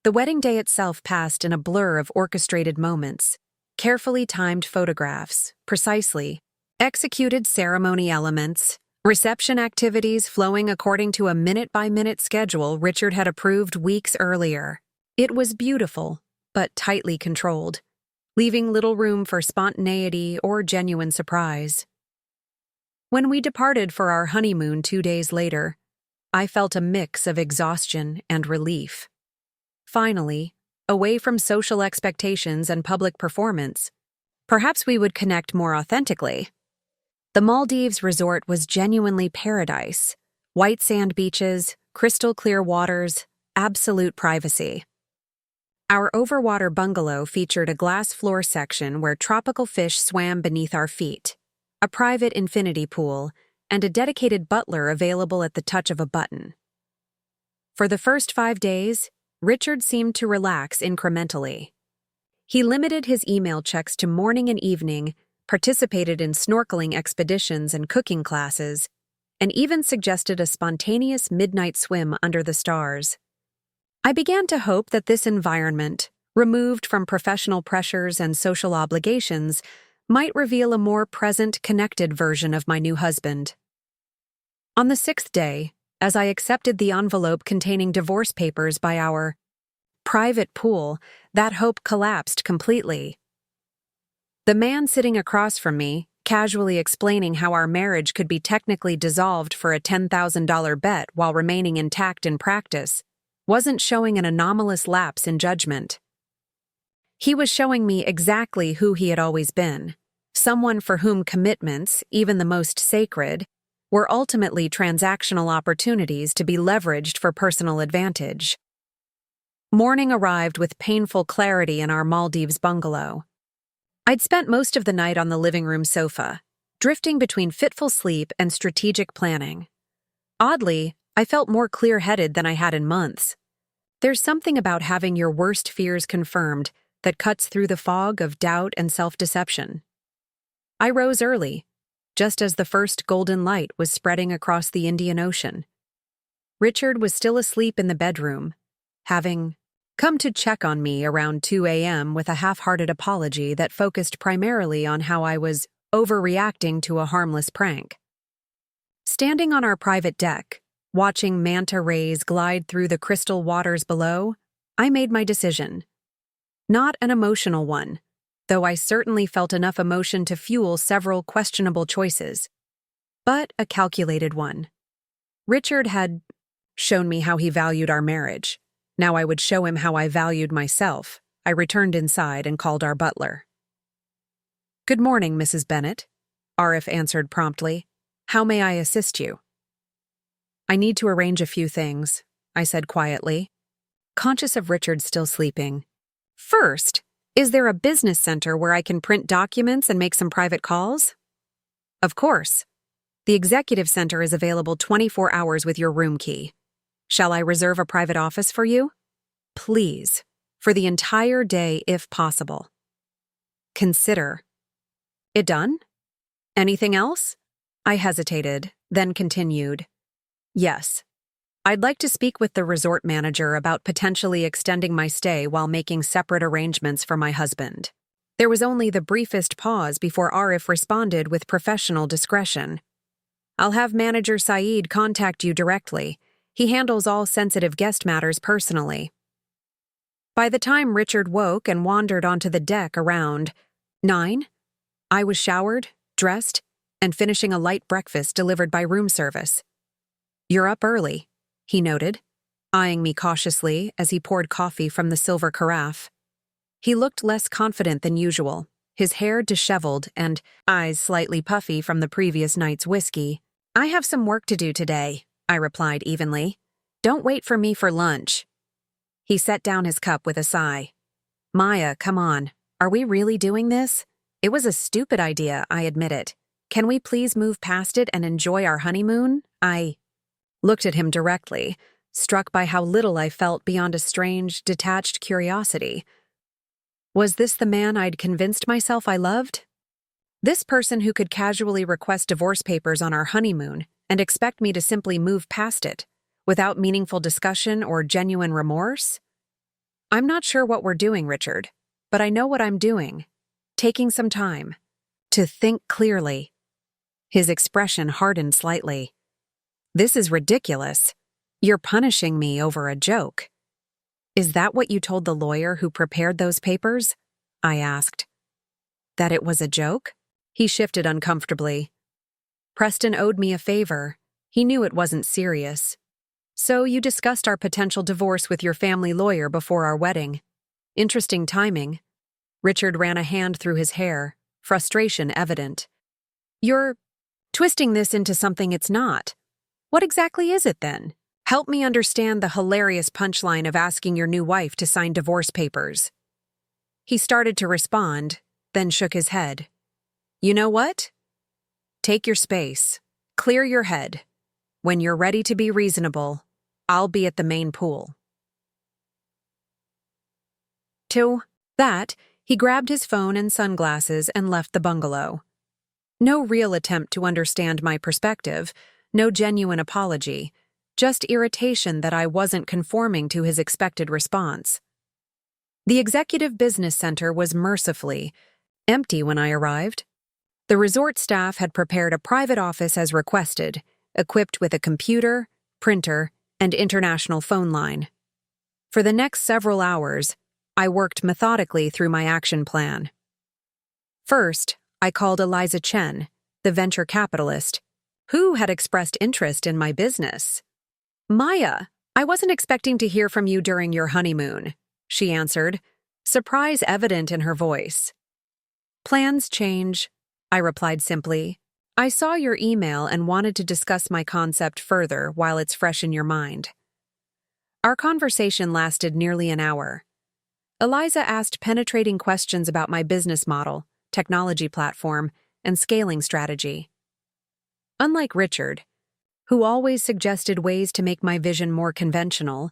The wedding day itself passed in a blur of orchestrated moments, carefully timed photographs, precisely executed ceremony elements, reception activities flowing according to a minute-by-minute schedule Richard had approved weeks earlier. It was beautiful, but tightly controlled, leaving little room for spontaneity or genuine surprise. When we departed for our honeymoon 2 days later, I felt a mix of exhaustion and relief. Finally, away from social expectations and public performance, perhaps we would connect more authentically. The Maldives resort was genuinely paradise. White sand beaches, crystal clear waters, absolute privacy. Our overwater bungalow featured a glass floor section where tropical fish swam beneath our feet, a private infinity pool, and a dedicated butler available at the touch of a button. For the first 5 days, Richard seemed to relax incrementally. He limited his email checks to morning and evening, participated in snorkeling expeditions and cooking classes, and even suggested a spontaneous midnight swim under the stars. I began to hope that this environment, removed from professional pressures and social obligations, might reveal a more present, connected version of my new husband. On the 6th day, as I accepted the envelope containing divorce papers by our private pool, that hope collapsed completely. The man sitting across from me, casually explaining how our marriage could be technically dissolved for a $10,000 bet while remaining intact in practice, wasn't showing an anomalous lapse in judgment. He was showing me exactly who he had always been, someone for whom commitments, even the most sacred, were ultimately transactional opportunities to be leveraged for personal advantage. Morning arrived with painful clarity in our Maldives bungalow. I'd spent most of the night on the living room sofa, drifting between fitful sleep and strategic planning. Oddly, I felt more clear-headed than I had in months. There's something about having your worst fears confirmed that cuts through the fog of doubt and self-deception. I rose early, just as the first golden light was spreading across the Indian Ocean. Richard was still asleep in the bedroom, having come to check on me around 2 a.m. with a half-hearted apology that focused primarily on how I was overreacting to a harmless prank. Standing on our private deck, watching manta rays glide through the crystal waters below, I made my decision. Not an emotional one, though I certainly felt enough emotion to fuel several questionable choices, but a calculated one. Richard had shown me how he valued our marriage. Now I would show him how I valued myself. I returned inside and called our butler. Good morning, Mrs. Bennet, Arif answered promptly. How may I assist you? I need to arrange a few things, I said quietly, conscious of Richard still sleeping. First, is there a business center where I can print documents and make some private calls? Of course. The executive center is available 24 hours with your room key. Shall I reserve a private office for you? Please, for the entire day if possible. Consider. It done? Anything else? I hesitated, then continued. Yes. I'd like to speak with the resort manager about potentially extending my stay while making separate arrangements for my husband. There was only the briefest pause before Arif responded with professional discretion. I'll have manager Saeed contact you directly. He handles all sensitive guest matters personally. By the time Richard woke and wandered onto the deck around 9, I was showered, dressed, and finishing a light breakfast delivered by room service. You're up early, he noted, eyeing me cautiously as he poured coffee from the silver carafe. He looked less confident than usual, his hair disheveled and eyes slightly puffy from the previous night's whiskey. I have some work to do today, I replied evenly. Don't wait for me for lunch. He set down his cup with a sigh. Maya, come on. Are we really doing this? It was a stupid idea, I admit it. Can we please move past it and enjoy our honeymoon? I looked at him directly, struck by how little I felt beyond a strange, detached curiosity. Was this the man I'd convinced myself I loved? This person who could casually request divorce papers on our honeymoon and expect me to simply move past it, without meaningful discussion or genuine remorse? I'm not sure what we're doing, Richard, but I know what I'm doing. Taking some time. To think clearly. His expression hardened slightly. This is ridiculous. You're punishing me over a joke. Is that what you told the lawyer who prepared those papers? I asked. That it was a joke? He shifted uncomfortably. Preston owed me a favor. He knew it wasn't serious. So you discussed our potential divorce with your family lawyer before our wedding. Interesting timing. Richard ran a hand through his hair, frustration evident. You're twisting this into something it's not. What exactly is it then? Help me understand the hilarious punchline of asking your new wife to sign divorce papers. He started to respond, then shook his head. You know what? Take your space. Clear your head. When you're ready to be reasonable, I'll be at the main pool. To that, he grabbed his phone and sunglasses and left the bungalow. No real attempt to understand my perspective, no genuine apology, just irritation that I wasn't conforming to his expected response. The executive business center was mercifully empty when I arrived. The resort staff had prepared a private office as requested, equipped with a computer, printer, and international phone line. For the next several hours, I worked methodically through my action plan. First, I called Eliza Chen, the venture capitalist, who had expressed interest in my business. Maya, I wasn't expecting to hear from you during your honeymoon, she answered, surprise evident in her voice. Plans change, I replied simply. I saw your email and wanted to discuss my concept further while it's fresh in your mind. Our conversation lasted nearly an hour. Eliza asked penetrating questions about my business model, technology platform, and scaling strategy. Unlike Richard, who always suggested ways to make my vision more conventional,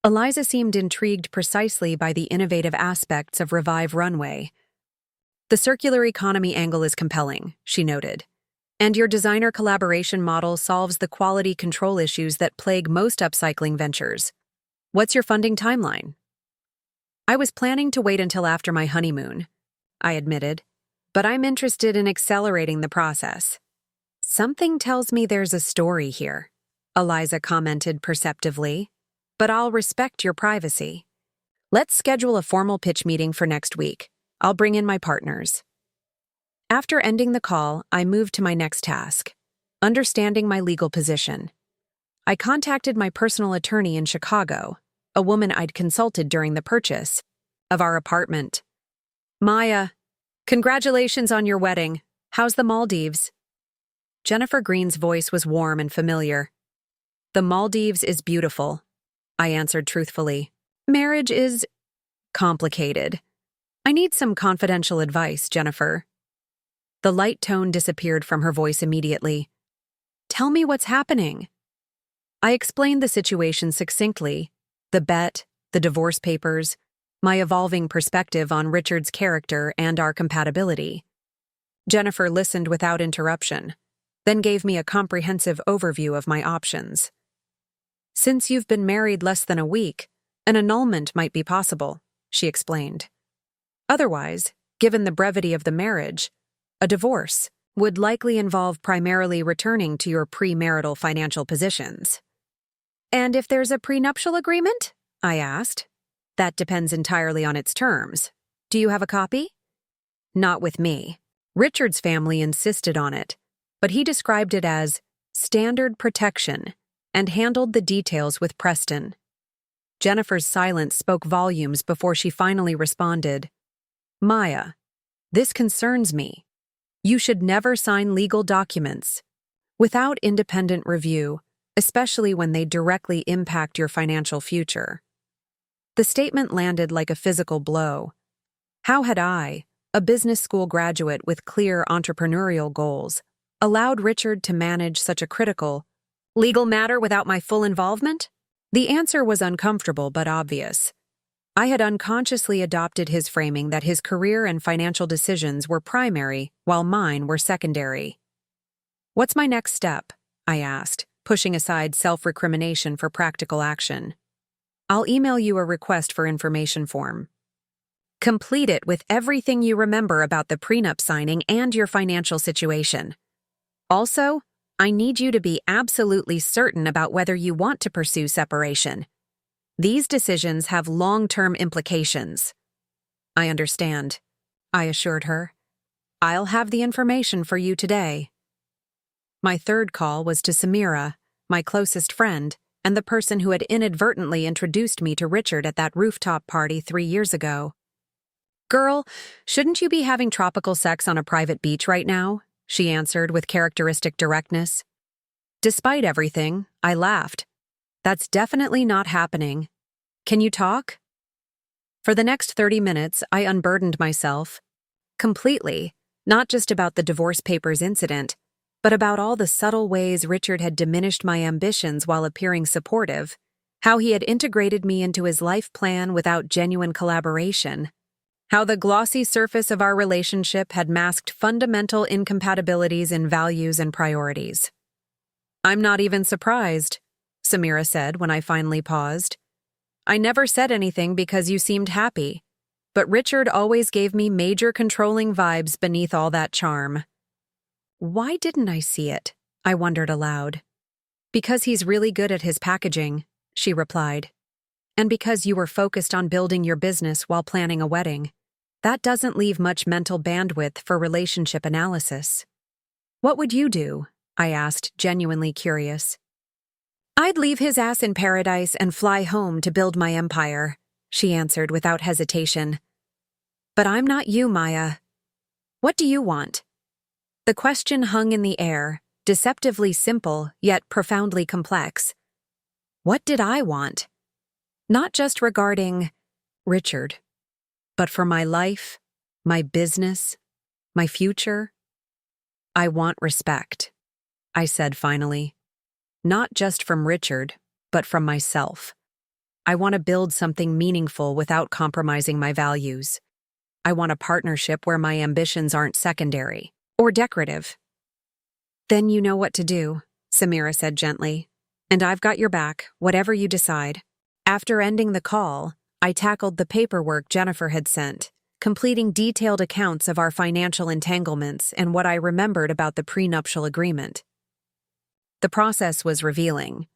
Eliza seemed intrigued precisely by the innovative aspects of Revive Runway. The circular economy angle is compelling, she noted, and your designer collaboration model solves the quality control issues that plague most upcycling ventures. What's your funding timeline? I was planning to wait until after my honeymoon, I admitted, but I'm interested in accelerating the process. Something tells me there's a story here, Eliza commented perceptively, but I'll respect your privacy. Let's schedule a formal pitch meeting for next week. I'll bring in my partners. After ending the call, I moved to my next task, understanding my legal position. I contacted my personal attorney in Chicago, a woman I'd consulted during the purchase of our apartment. Maya, Congratulations on your wedding. How's the Maldives? Jennifer Green's voice was warm and familiar. The Maldives is beautiful, I answered truthfully. Marriage is complicated. I need some confidential advice, Jennifer. The light tone disappeared from her voice immediately. Tell me what's happening. I explained the situation succinctly, the bet, the divorce papers, my evolving perspective on Richard's character and our compatibility. Jennifer listened without interruption, then gave me a comprehensive overview of my options. Since you've been married less than a week, an annulment might be possible, she explained. Otherwise, given the brevity of the marriage, a divorce would likely involve primarily returning to your premarital financial positions. And if there's a prenuptial agreement? I asked. That depends entirely on its terms. Do you have a copy? Not with me. Richard's family insisted on it, but he described it as standard protection and handled the details with Preston. Jennifer's silence spoke volumes before she finally responded. Maya, this concerns me. You should never sign legal documents without independent review, especially when they directly impact your financial future. The statement landed like a physical blow. How had I, a business school graduate with clear entrepreneurial goals, allowed Richard to manage such a critical, legal matter without my full involvement? The answer was uncomfortable but obvious. I had unconsciously adopted his framing that his career and financial decisions were primary while mine were secondary. What's my next step? I asked, pushing aside self-recrimination for practical action. I'll email you a request for information form. Complete it with everything you remember about the prenup signing and your financial situation. Also, I need you to be absolutely certain about whether you want to pursue separation. These decisions have long-term implications. I understand, I assured her. I'll have the information for you today. My third call was to Samira, my closest friend, and the person who had inadvertently introduced me to Richard at that rooftop party 3 years ago. Girl, shouldn't you be having tropical sex on a private beach right now? She answered with characteristic directness. Despite everything, I laughed. That's definitely not happening. Can you talk? For the next 30 minutes, I unburdened myself. Completely, not just about the divorce papers incident, but about all the subtle ways Richard had diminished my ambitions while appearing supportive, how he had integrated me into his life plan without genuine collaboration, how the glossy surface of our relationship had masked fundamental incompatibilities in values and priorities. I'm not even surprised, Samira said when I finally paused. I never said anything because you seemed happy, but Richard always gave me major controlling vibes beneath all that charm. Why didn't I see it? I wondered aloud. Because he's really good at his packaging, she replied. And because you were focused on building your business while planning a wedding. That doesn't leave much mental bandwidth for relationship analysis. What would you do? I asked, genuinely curious. I'd leave his ass in paradise and fly home to build my empire, she answered without hesitation. But I'm not you, Maya. What do you want? The question hung in the air, deceptively simple, yet profoundly complex. What did I want? Not just regarding Richard, but for my life, my business, my future. I want respect, I said finally. Not just from Richard, but from myself. I want to build something meaningful without compromising my values. I want a partnership where my ambitions aren't secondary or decorative. Then you know what to do, Samira said gently. And I've got your back, whatever you decide. After ending the call, I tackled the paperwork Jennifer had sent, completing detailed accounts of our financial entanglements and what I remembered about the prenuptial agreement. The process was revealing.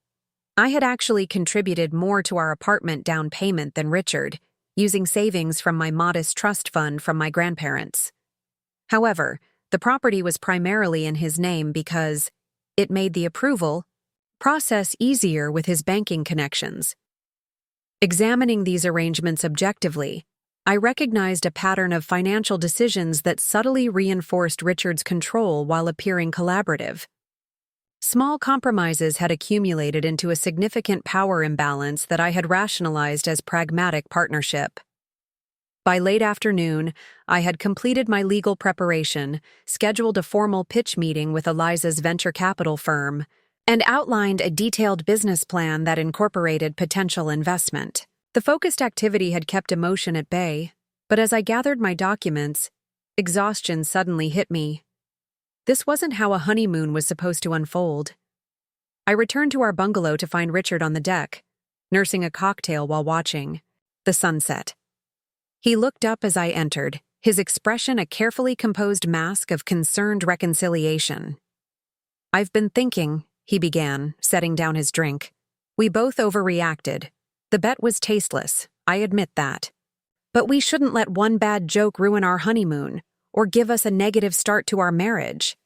I had actually contributed more to our apartment down payment than Richard, using savings from my modest trust fund from my grandparents. However, the property was primarily in his name because it made the approval process easier with his banking connections. Examining these arrangements objectively, I recognized a pattern of financial decisions that subtly reinforced Richard's control while appearing collaborative. Small compromises had accumulated into a significant power imbalance that I had rationalized as pragmatic partnership. By late afternoon, I had completed my legal preparation, scheduled a formal pitch meeting with Eliza's venture capital firm, and outlined a detailed business plan that incorporated potential investment. The focused activity had kept emotion at bay, but as I gathered my documents, exhaustion suddenly hit me. This wasn't how a honeymoon was supposed to unfold. I returned to our bungalow to find Richard on the deck, nursing a cocktail while watching the sunset. He looked up as I entered, his expression a carefully composed mask of concerned reconciliation. "I've been thinking," he began, setting down his drink. "We both overreacted. The bet was tasteless, I admit that. But we shouldn't let one bad joke ruin our honeymoon, or give us a negative start to our marriage."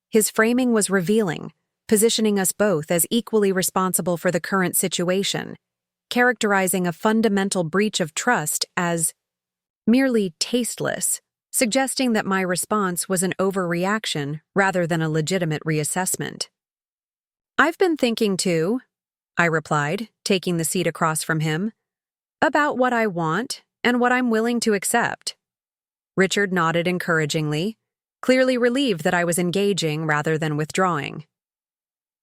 His framing was revealing, positioning us both as equally responsible for the current situation, characterizing a fundamental breach of trust as merely tasteless, suggesting that my response was an overreaction rather than a legitimate reassessment. "I've been thinking too," I replied, taking the seat across from him, "about what I want and what I'm willing to accept." Richard nodded encouragingly, clearly relieved that I was engaging rather than withdrawing.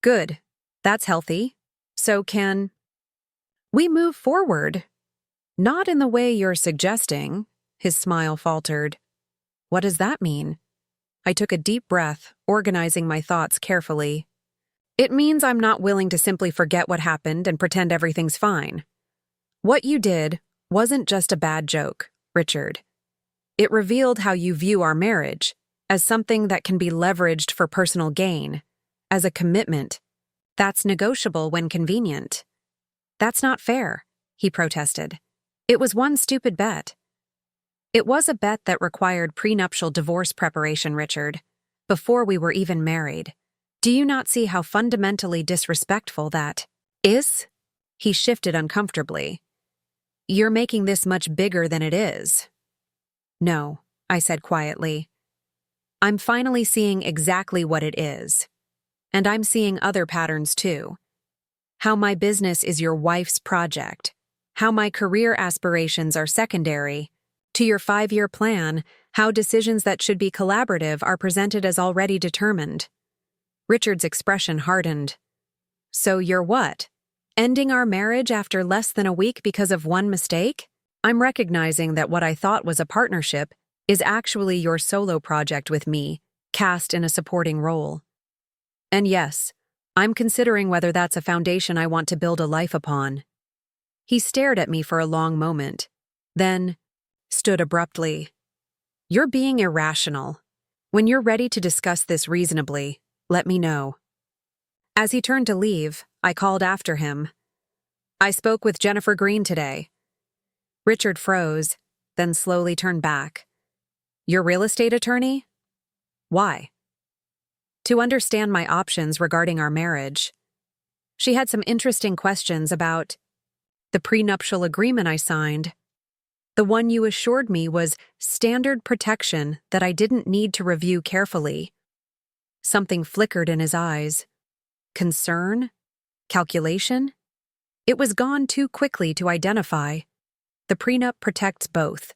"Good. That's healthy. So can we move forward?" "Not in the way you're suggesting," his smile faltered. "What does that mean?" I took a deep breath, organizing my thoughts carefully. "It means I'm not willing to simply forget what happened and pretend everything's fine. What you did wasn't just a bad joke, Richard. It revealed how you view our marriage, as something that can be leveraged for personal gain, as a commitment that's negotiable when convenient. That's not fair," he protested. "It was one stupid bet." "It was a bet that required prenuptial divorce preparation, Richard, before we were even married. Do you not see how fundamentally disrespectful that is?" He shifted uncomfortably. "You're making this much bigger than it is." "No," I said quietly. "I'm finally seeing exactly what it is. And I'm seeing other patterns too. How my business is your wife's project. How my career aspirations are secondary. To your 5-year plan, how decisions that should be collaborative are presented as already determined." Richard's expression hardened. "So you're what? Ending our marriage after less than a week because of one mistake? I'm recognizing that what I thought was a partnership is actually your solo project with me, cast in a supporting role. And yes, I'm considering whether that's a foundation I want to build a life upon." He stared at me for a long moment, then stood abruptly. "You're being irrational. When you're ready to discuss this reasonably, let me know." As he turned to leave, I called after him. "I spoke with Jennifer Green today." Richard froze, then slowly turned back. "Your real estate attorney? Why?" "To understand my options regarding our marriage. She had some interesting questions about the prenuptial agreement I signed. The one you assured me was standard protection that I didn't need to review carefully." Something flickered in his eyes. Concern? Calculation? It was gone too quickly to identify. "The prenup protects both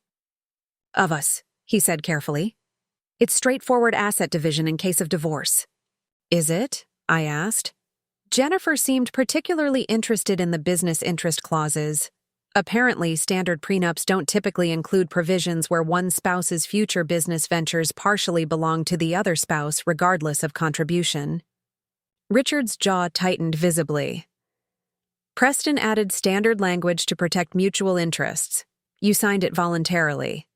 of us," he said carefully. "It's straightforward asset division in case of divorce." "Is it?" I asked. Jennifer seemed particularly interested in the business interest clauses. Apparently, standard prenups don't typically include provisions where one spouse's future business ventures partially belong to the other spouse regardless of contribution. Richard's jaw tightened visibly. "Preston added standard language to protect mutual interests. You signed it voluntarily."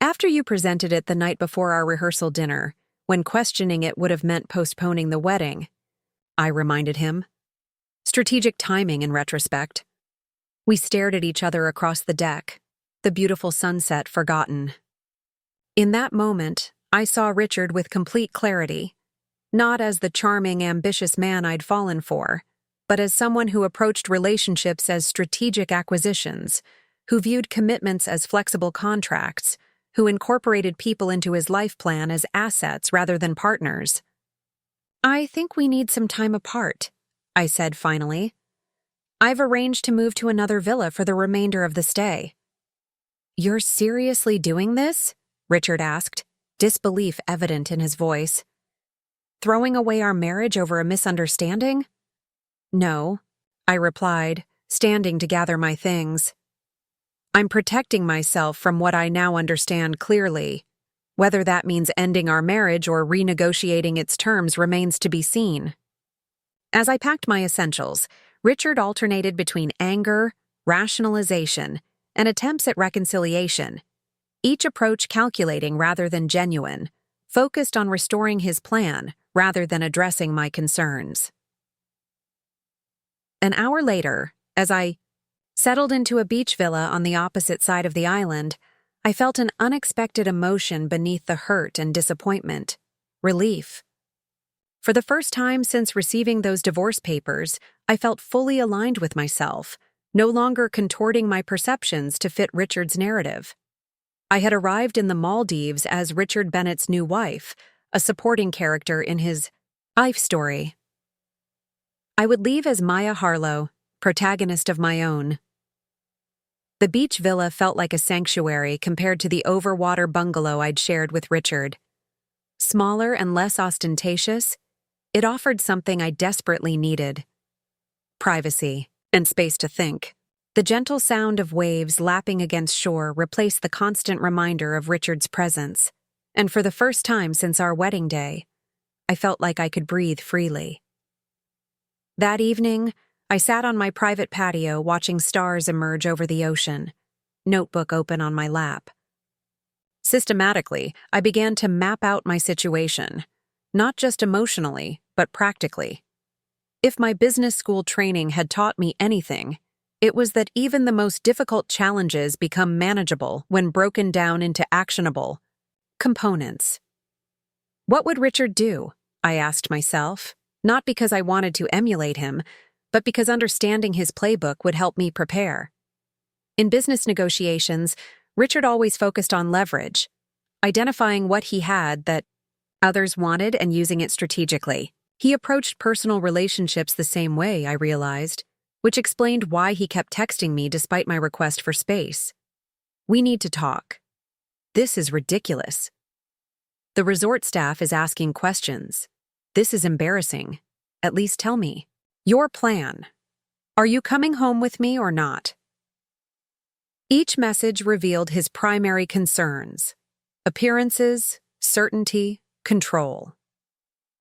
"After you presented it the night before our rehearsal dinner, when questioning it would have meant postponing the wedding," I reminded him. Strategic timing in retrospect. We stared at each other across the deck, the beautiful sunset forgotten. In that moment, I saw Richard with complete clarity, not as the charming, ambitious man I'd fallen for, but as someone who approached relationships as strategic acquisitions, who viewed commitments as flexible contracts, who incorporated people into his life plan as assets rather than partners. "I think we need some time apart," I said finally. "I've arranged to move to another villa for the remainder of the stay." "You're seriously doing this?" Richard asked, disbelief evident in his voice. "Throwing away our marriage over a misunderstanding?" "No," I replied, standing to gather my things. "I'm protecting myself from what I now understand clearly. Whether that means ending our marriage or renegotiating its terms remains to be seen." As I packed my essentials, Richard alternated between anger, rationalization, and attempts at reconciliation, each approach calculating rather than genuine, focused on restoring his plan rather than addressing my concerns. An hour later, as I settled into a beach villa on the opposite side of the island, I felt an unexpected emotion beneath the hurt and disappointment: relief. For the first time since receiving those divorce papers, I felt fully aligned with myself, no longer contorting my perceptions to fit Richard's narrative. I had arrived in the Maldives as Richard Bennett's new wife, a supporting character in his life story. I would leave as Maya Harlow, protagonist of my own. The beach villa felt like a sanctuary compared to the overwater bungalow I'd shared with Richard. Smaller and less ostentatious, it offered something I desperately needed: privacy and space to think. The gentle sound of waves lapping against shore replaced the constant reminder of Richard's presence, and for the first time since our wedding day, I felt like I could breathe freely. That evening, I sat on my private patio watching stars emerge over the ocean, notebook open on my lap. Systematically, I began to map out my situation, not just emotionally, but practically. If my business school training had taught me anything, it was that even the most difficult challenges become manageable when broken down into actionable components. What would Richard do? I asked myself, not because I wanted to emulate him, but because understanding his playbook would help me prepare. In business negotiations, Richard always focused on leverage, identifying what he had that others wanted and using it strategically. He approached personal relationships the same way, I realized, which explained why he kept texting me despite my request for space. "We need to talk. This is ridiculous. The resort staff is asking questions. This is embarrassing. At least tell me. Your plan. Are you coming home with me or not?" Each message revealed his primary concerns: appearances, certainty, control.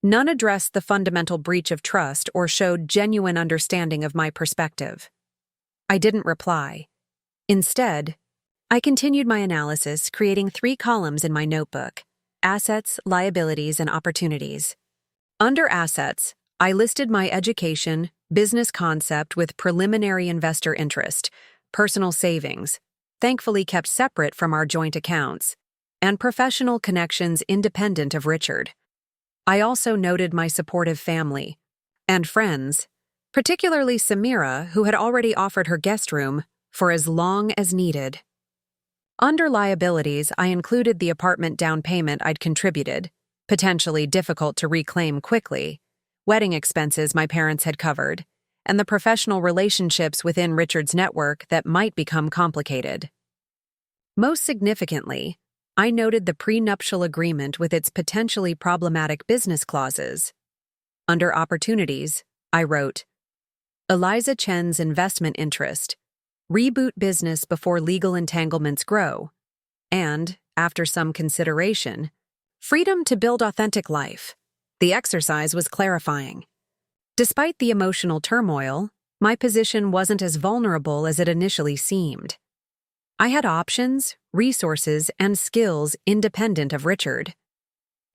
None addressed the fundamental breach of trust or showed genuine understanding of my perspective. I didn't reply. Instead, I continued my analysis, creating 3 columns in my notebook: assets, liabilities, and opportunities. Under assets, I listed my education, business concept with preliminary investor interest, personal savings, thankfully kept separate from our joint accounts, and professional connections independent of Richard. I also noted my supportive family and friends, particularly Samira, who had already offered her guest room for as long as needed. Under liabilities, I included the apartment down payment I'd contributed, potentially difficult to reclaim quickly, wedding expenses my parents had covered, and the professional relationships within Richard's network that might become complicated. Most significantly, I noted the prenuptial agreement with its potentially problematic business clauses. Under opportunities, I wrote, Eliza Chen's investment interest, reboot business before legal entanglements grow, and, after some consideration, freedom to build authentic life. The exercise was clarifying. Despite the emotional turmoil, my position wasn't as vulnerable as it initially seemed. I had options, resources, and skills independent of Richard.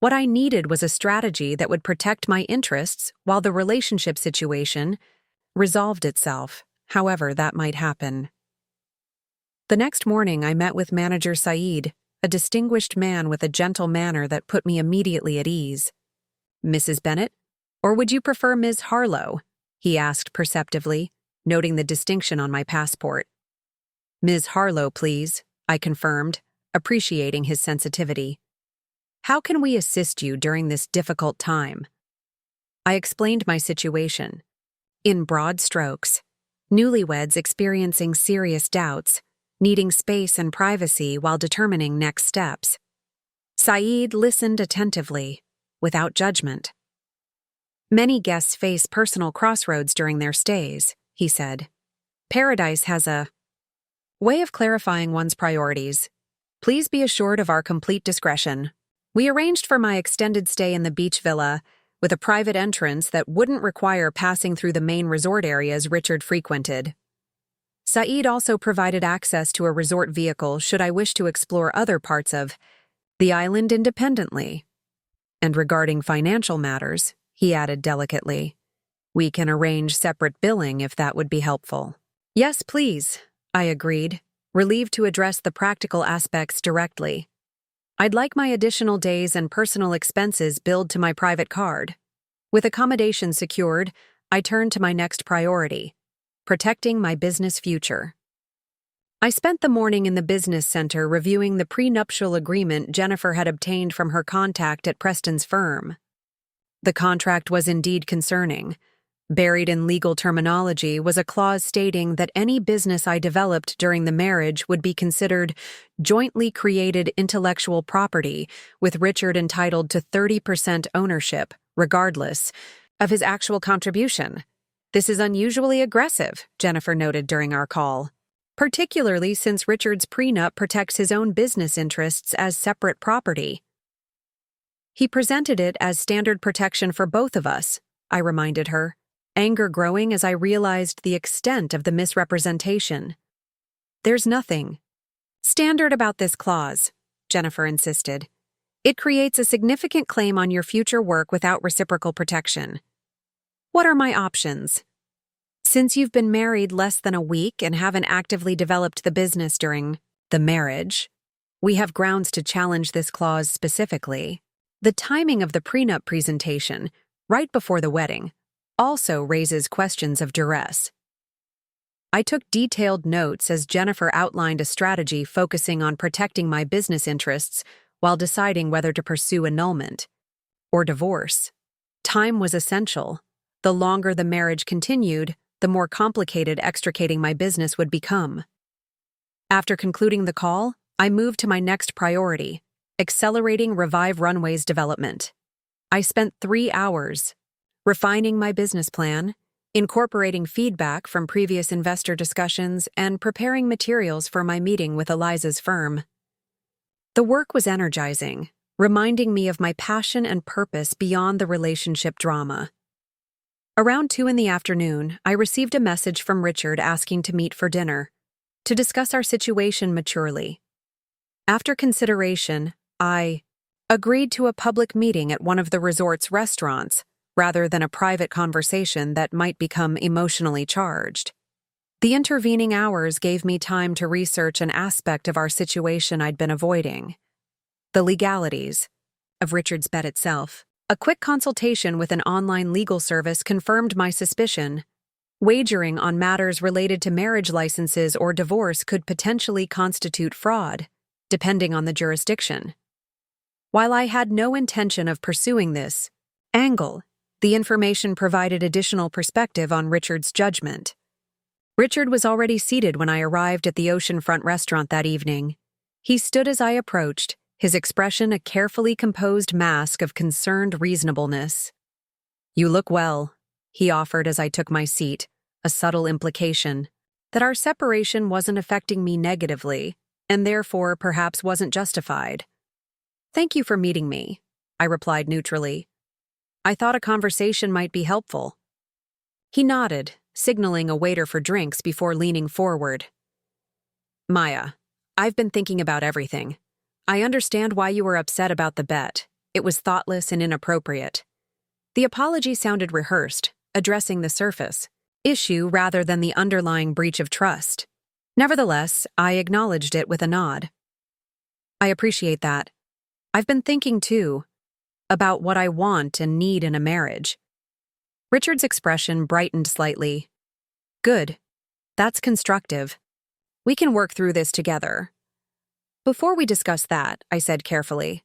What I needed was a strategy that would protect my interests while the relationship situation resolved itself, however that might happen. The next morning, I met with Manager Saeed, a distinguished man with a gentle manner that put me immediately at ease. "Mrs. Bennett, or would you prefer Ms. Harlow?" he asked perceptively, noting the distinction on my passport. Ms. Harlow, please, I confirmed, appreciating his sensitivity. How can we assist you during this difficult time? I explained my situation. In broad strokes, newlyweds experiencing serious doubts, needing space and privacy while determining next steps. Saeed listened attentively, without judgment. Many guests face personal crossroads during their stays, he said. Paradise has a way of clarifying one's priorities. Please be assured of our complete discretion. We arranged for my extended stay in the beach villa, with a private entrance that wouldn't require passing through the main resort areas Richard frequented. Saeed also provided access to a resort vehicle should I wish to explore other parts of the island independently. And regarding financial matters, he added delicately, we can arrange separate billing if that would be helpful. Yes, please, I agreed, relieved to address the practical aspects directly. I'd like my additional days and personal expenses billed to my private card. With accommodation secured, I turned to my next priority, protecting my business future. I spent the morning in the business center reviewing the prenuptial agreement Jennifer had obtained from her contact at Preston's firm. The contract was indeed concerning. Buried in legal terminology was a clause stating that any business I developed during the marriage would be considered jointly created intellectual property, with Richard entitled to 30% ownership, regardless of his actual contribution. This is unusually aggressive, Jennifer noted during our call, particularly since Richard's prenup protects his own business interests as separate property. He presented it as standard protection for both of us, I reminded her, anger growing as I realized the extent of the misrepresentation. There's nothing standard about this clause, Jennifer insisted. It creates a significant claim on your future work without reciprocal protection. What are my options? Since you've been married less than a week and haven't actively developed the business during the marriage, we have grounds to challenge this clause specifically. The timing of the prenup presentation, right before the wedding, also raises questions of duress. I took detailed notes as Jennifer outlined a strategy focusing on protecting my business interests while deciding whether to pursue annulment or divorce. Time was essential. The longer the marriage continued, the more complicated extricating my business would become. After concluding the call, I moved to my next priority, accelerating Revive Runway's development. I spent 3 hours refining my business plan, incorporating feedback from previous investor discussions, and preparing materials for my meeting with Eliza's firm. The work was energizing, reminding me of my passion and purpose beyond the relationship drama. Around 2 p.m, I received a message from Richard asking to meet for dinner, to discuss our situation maturely. After consideration, I agreed to a public meeting at one of the resort's restaurants, rather than a private conversation that might become emotionally charged. The intervening hours gave me time to research an aspect of our situation I'd been avoiding: the legalities of Richard's bet itself. A quick consultation with an online legal service confirmed my suspicion. Wagering on matters related to marriage licenses or divorce could potentially constitute fraud, depending on the jurisdiction. While I had no intention of pursuing this angle, the information provided additional perspective on Richard's judgment. Richard was already seated when I arrived at the oceanfront restaurant that evening. He stood as I approached, his expression a carefully composed mask of concerned reasonableness. "You look well," he offered as I took my seat, a subtle implication that our separation wasn't affecting me negatively, and therefore perhaps wasn't justified. "Thank you for meeting me," I replied neutrally. "I thought a conversation might be helpful." He nodded, signaling a waiter for drinks before leaning forward. "Maya, I've been thinking about everything. I understand why you were upset about the bet. It was thoughtless and inappropriate." The apology sounded rehearsed, addressing the surface issue rather than the underlying breach of trust. Nevertheless, I acknowledged it with a nod. "I appreciate that. I've been thinking, too, about what I want and need in a marriage." Richard's expression brightened slightly. "Good. That's constructive. We can work through this together. Before we discuss that, I said carefully,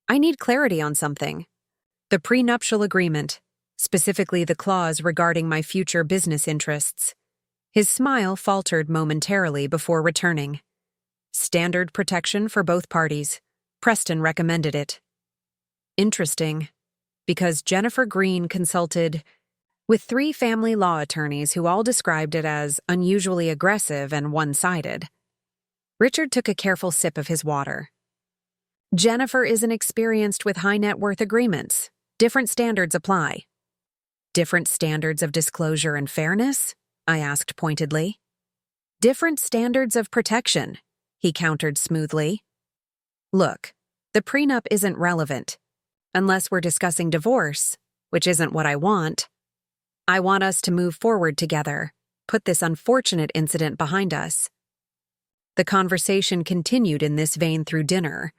I need clarity on something. The prenuptial agreement, specifically the clause regarding my future business interests. His smile faltered momentarily before returning. Standard protection for both parties. Preston recommended it. Interesting, because Jennifer Green consulted with 3 family law attorneys who all described it as unusually aggressive and one-sided. Richard took a careful sip of his water. Jennifer isn't experienced with high net worth agreements. Different standards apply. Different standards of disclosure and fairness? I asked pointedly. Different standards of protection, he countered smoothly. Look, the prenup isn't relevant. Unless we're discussing divorce, which isn't what I want. I want us to move forward together, put this unfortunate incident behind us. The conversation continued in this vein through dinner,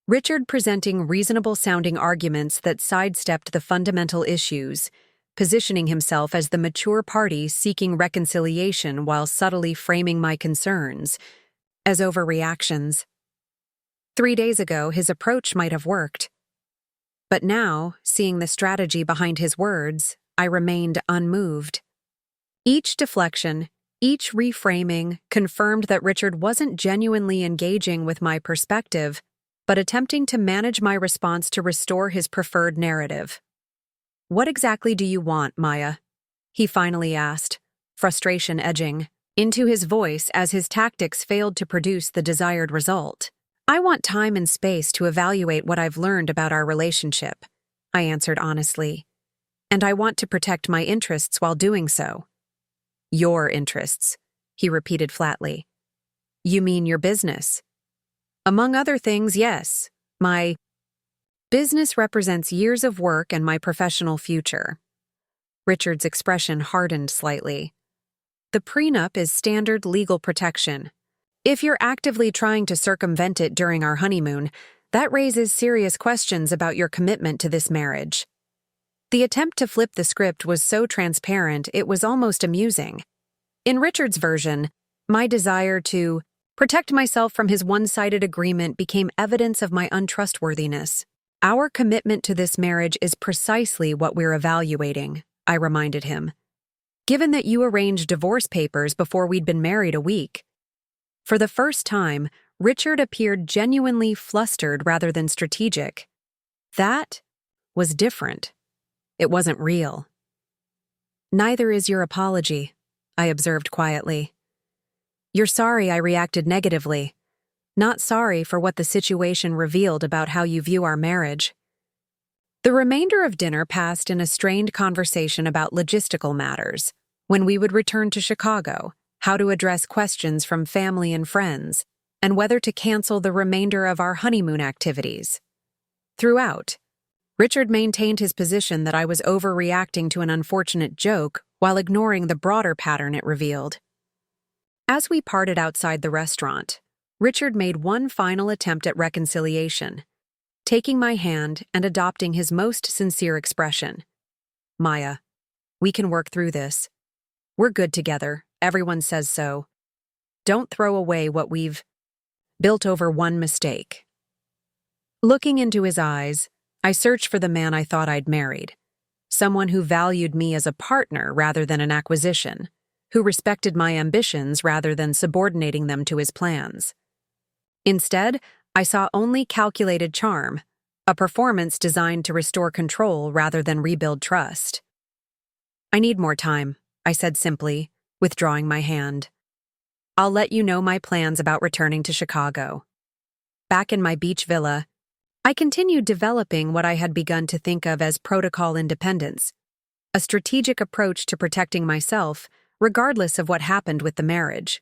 Richard presenting reasonable-sounding arguments that sidestepped the fundamental issues, positioning himself as the mature party seeking reconciliation while subtly framing my concerns as overreactions. 3 days ago, his approach might have worked. But now, seeing the strategy behind his words, I remained unmoved. Each deflection, each reframing confirmed that Richard wasn't genuinely engaging with my perspective, but attempting to manage my response to restore his preferred narrative. What exactly do you want, Maya? He finally asked, frustration edging into his voice as his tactics failed to produce the desired result. I want time and space to evaluate what I've learned about our relationship, I answered honestly. And I want to protect my interests while doing so. Your interests, he repeated flatly. You mean your business? Among other things, yes. My business represents years of work and my professional future. Richard's expression hardened slightly. The prenup is standard legal protection. If you're actively trying to circumvent it during our honeymoon, that raises serious questions about your commitment to this marriage. The attempt to flip the script was so transparent it was almost amusing. In Richard's version, my desire to protect myself from his one-sided agreement became evidence of my untrustworthiness. Our commitment to this marriage is precisely what we're evaluating, I reminded him. Given that you arranged divorce papers before we'd been married a week. For the first time, Richard appeared genuinely flustered rather than strategic. That was different. It wasn't real. Neither is your apology, I observed quietly. You're sorry I reacted negatively. Not sorry for what the situation revealed about how you view our marriage. The remainder of dinner passed in a strained conversation about logistical matters, when we would return to Chicago, how to address questions from family and friends, and whether to cancel the remainder of our honeymoon activities. Throughout, Richard maintained his position that I was overreacting to an unfortunate joke while ignoring the broader pattern it revealed. As we parted outside the restaurant, Richard made one final attempt at reconciliation, taking my hand and adopting his most sincere expression. Maya, we can work through this. We're good together, everyone says so. Don't throw away what we've built over one mistake. Looking into his eyes, I searched for the man I thought I'd married, someone who valued me as a partner rather than an acquisition, who respected my ambitions rather than subordinating them to his plans. Instead, I saw only calculated charm, a performance designed to restore control rather than rebuild trust. I need more time, I said simply, withdrawing my hand. I'll let you know my plans about returning to Chicago. Back in my beach villa, I continued developing what I had begun to think of as protocol independence, a strategic approach to protecting myself, regardless of what happened with the marriage.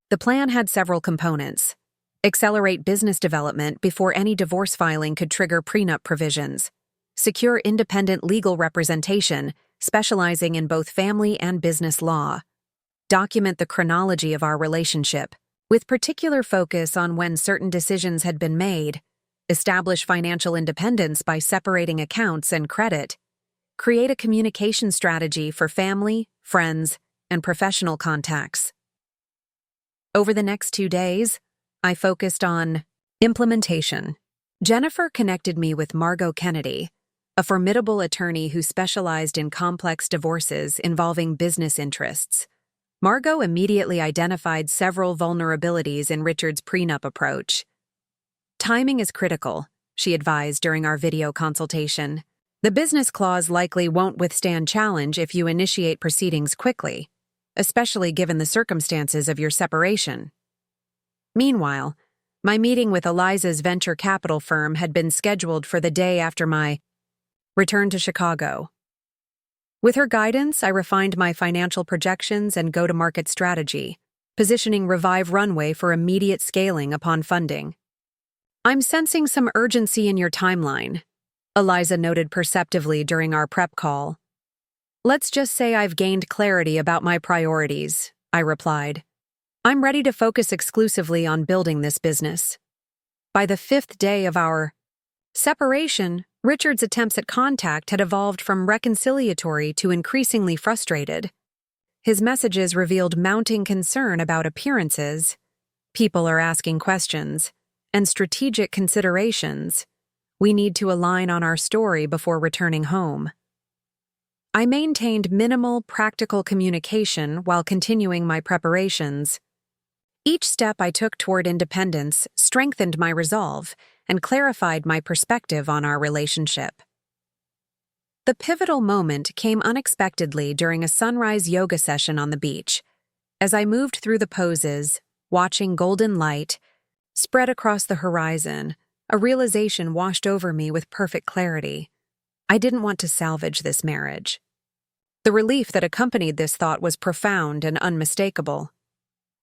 The plan had several components. Accelerate business development before any divorce filing could trigger prenup provisions. Secure independent legal representation, specializing in both family and business law. Document the chronology of our relationship, with particular focus on when certain decisions had been made. Establish financial independence by separating accounts and credit. Create a communication strategy for family, friends, and professional contacts. Over the next 2 days, I focused on implementation. Jennifer connected me with Margot Kennedy, a formidable attorney who specialized in complex divorces involving business interests. Margot immediately identified several vulnerabilities in Richard's prenup approach. Timing is critical, she advised during our video consultation. The business clause likely won't withstand challenge if you initiate proceedings quickly, especially given the circumstances of your separation. Meanwhile, my meeting with Eliza's venture capital firm had been scheduled for the day after my return to Chicago. With her guidance, I refined my financial projections and go-to-market strategy, positioning Revive Runway for immediate scaling upon funding. "I'm sensing some urgency in your timeline," Eliza noted perceptively during our prep call. "Let's just say I've gained clarity about my priorities," I replied. "I'm ready to focus exclusively on building this business." By the 5th day of our separation, Richard's attempts at contact had evolved from reconciliatory to increasingly frustrated. His messages revealed mounting concern about appearances, people are asking questions, and strategic considerations. We need to align on our story before returning home. I maintained minimal, practical communication while continuing my preparations. Each step I took toward independence strengthened my resolve and clarified my perspective on our relationship. The pivotal moment came unexpectedly during a sunrise yoga session on the beach. As I moved through the poses, watching golden light spread across the horizon, a realization washed over me with perfect clarity. I didn't want to salvage this marriage. The relief that accompanied this thought was profound and unmistakable.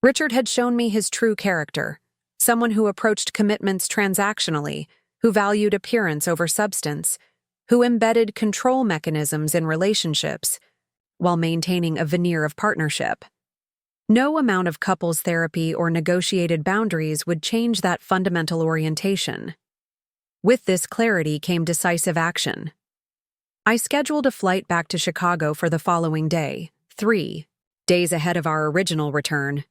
Richard had shown me his true character, someone who approached commitments transactionally, who valued appearance over substance, who embedded control mechanisms in relationships while maintaining a veneer of partnership. No amount of couples therapy or negotiated boundaries would change that fundamental orientation. With this clarity came decisive action. I scheduled a flight back to Chicago for the following day, 3 days ahead of our original return.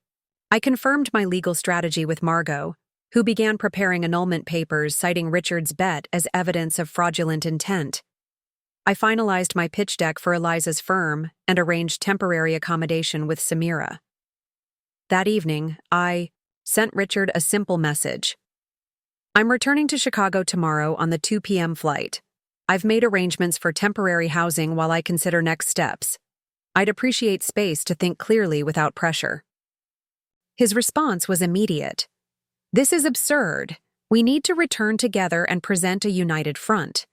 I confirmed my legal strategy with Margot, who began preparing annulment papers citing Richard's bet as evidence of fraudulent intent. I finalized my pitch deck for Eliza's firm and arranged temporary accommodation with Samira. That evening, I sent Richard a simple message. "I'm returning to Chicago tomorrow on the 2 p.m. flight. I've made arrangements for temporary housing while I consider next steps. I'd appreciate space to think clearly without pressure." His response was immediate. "This is absurd. We need to return together and present a united front."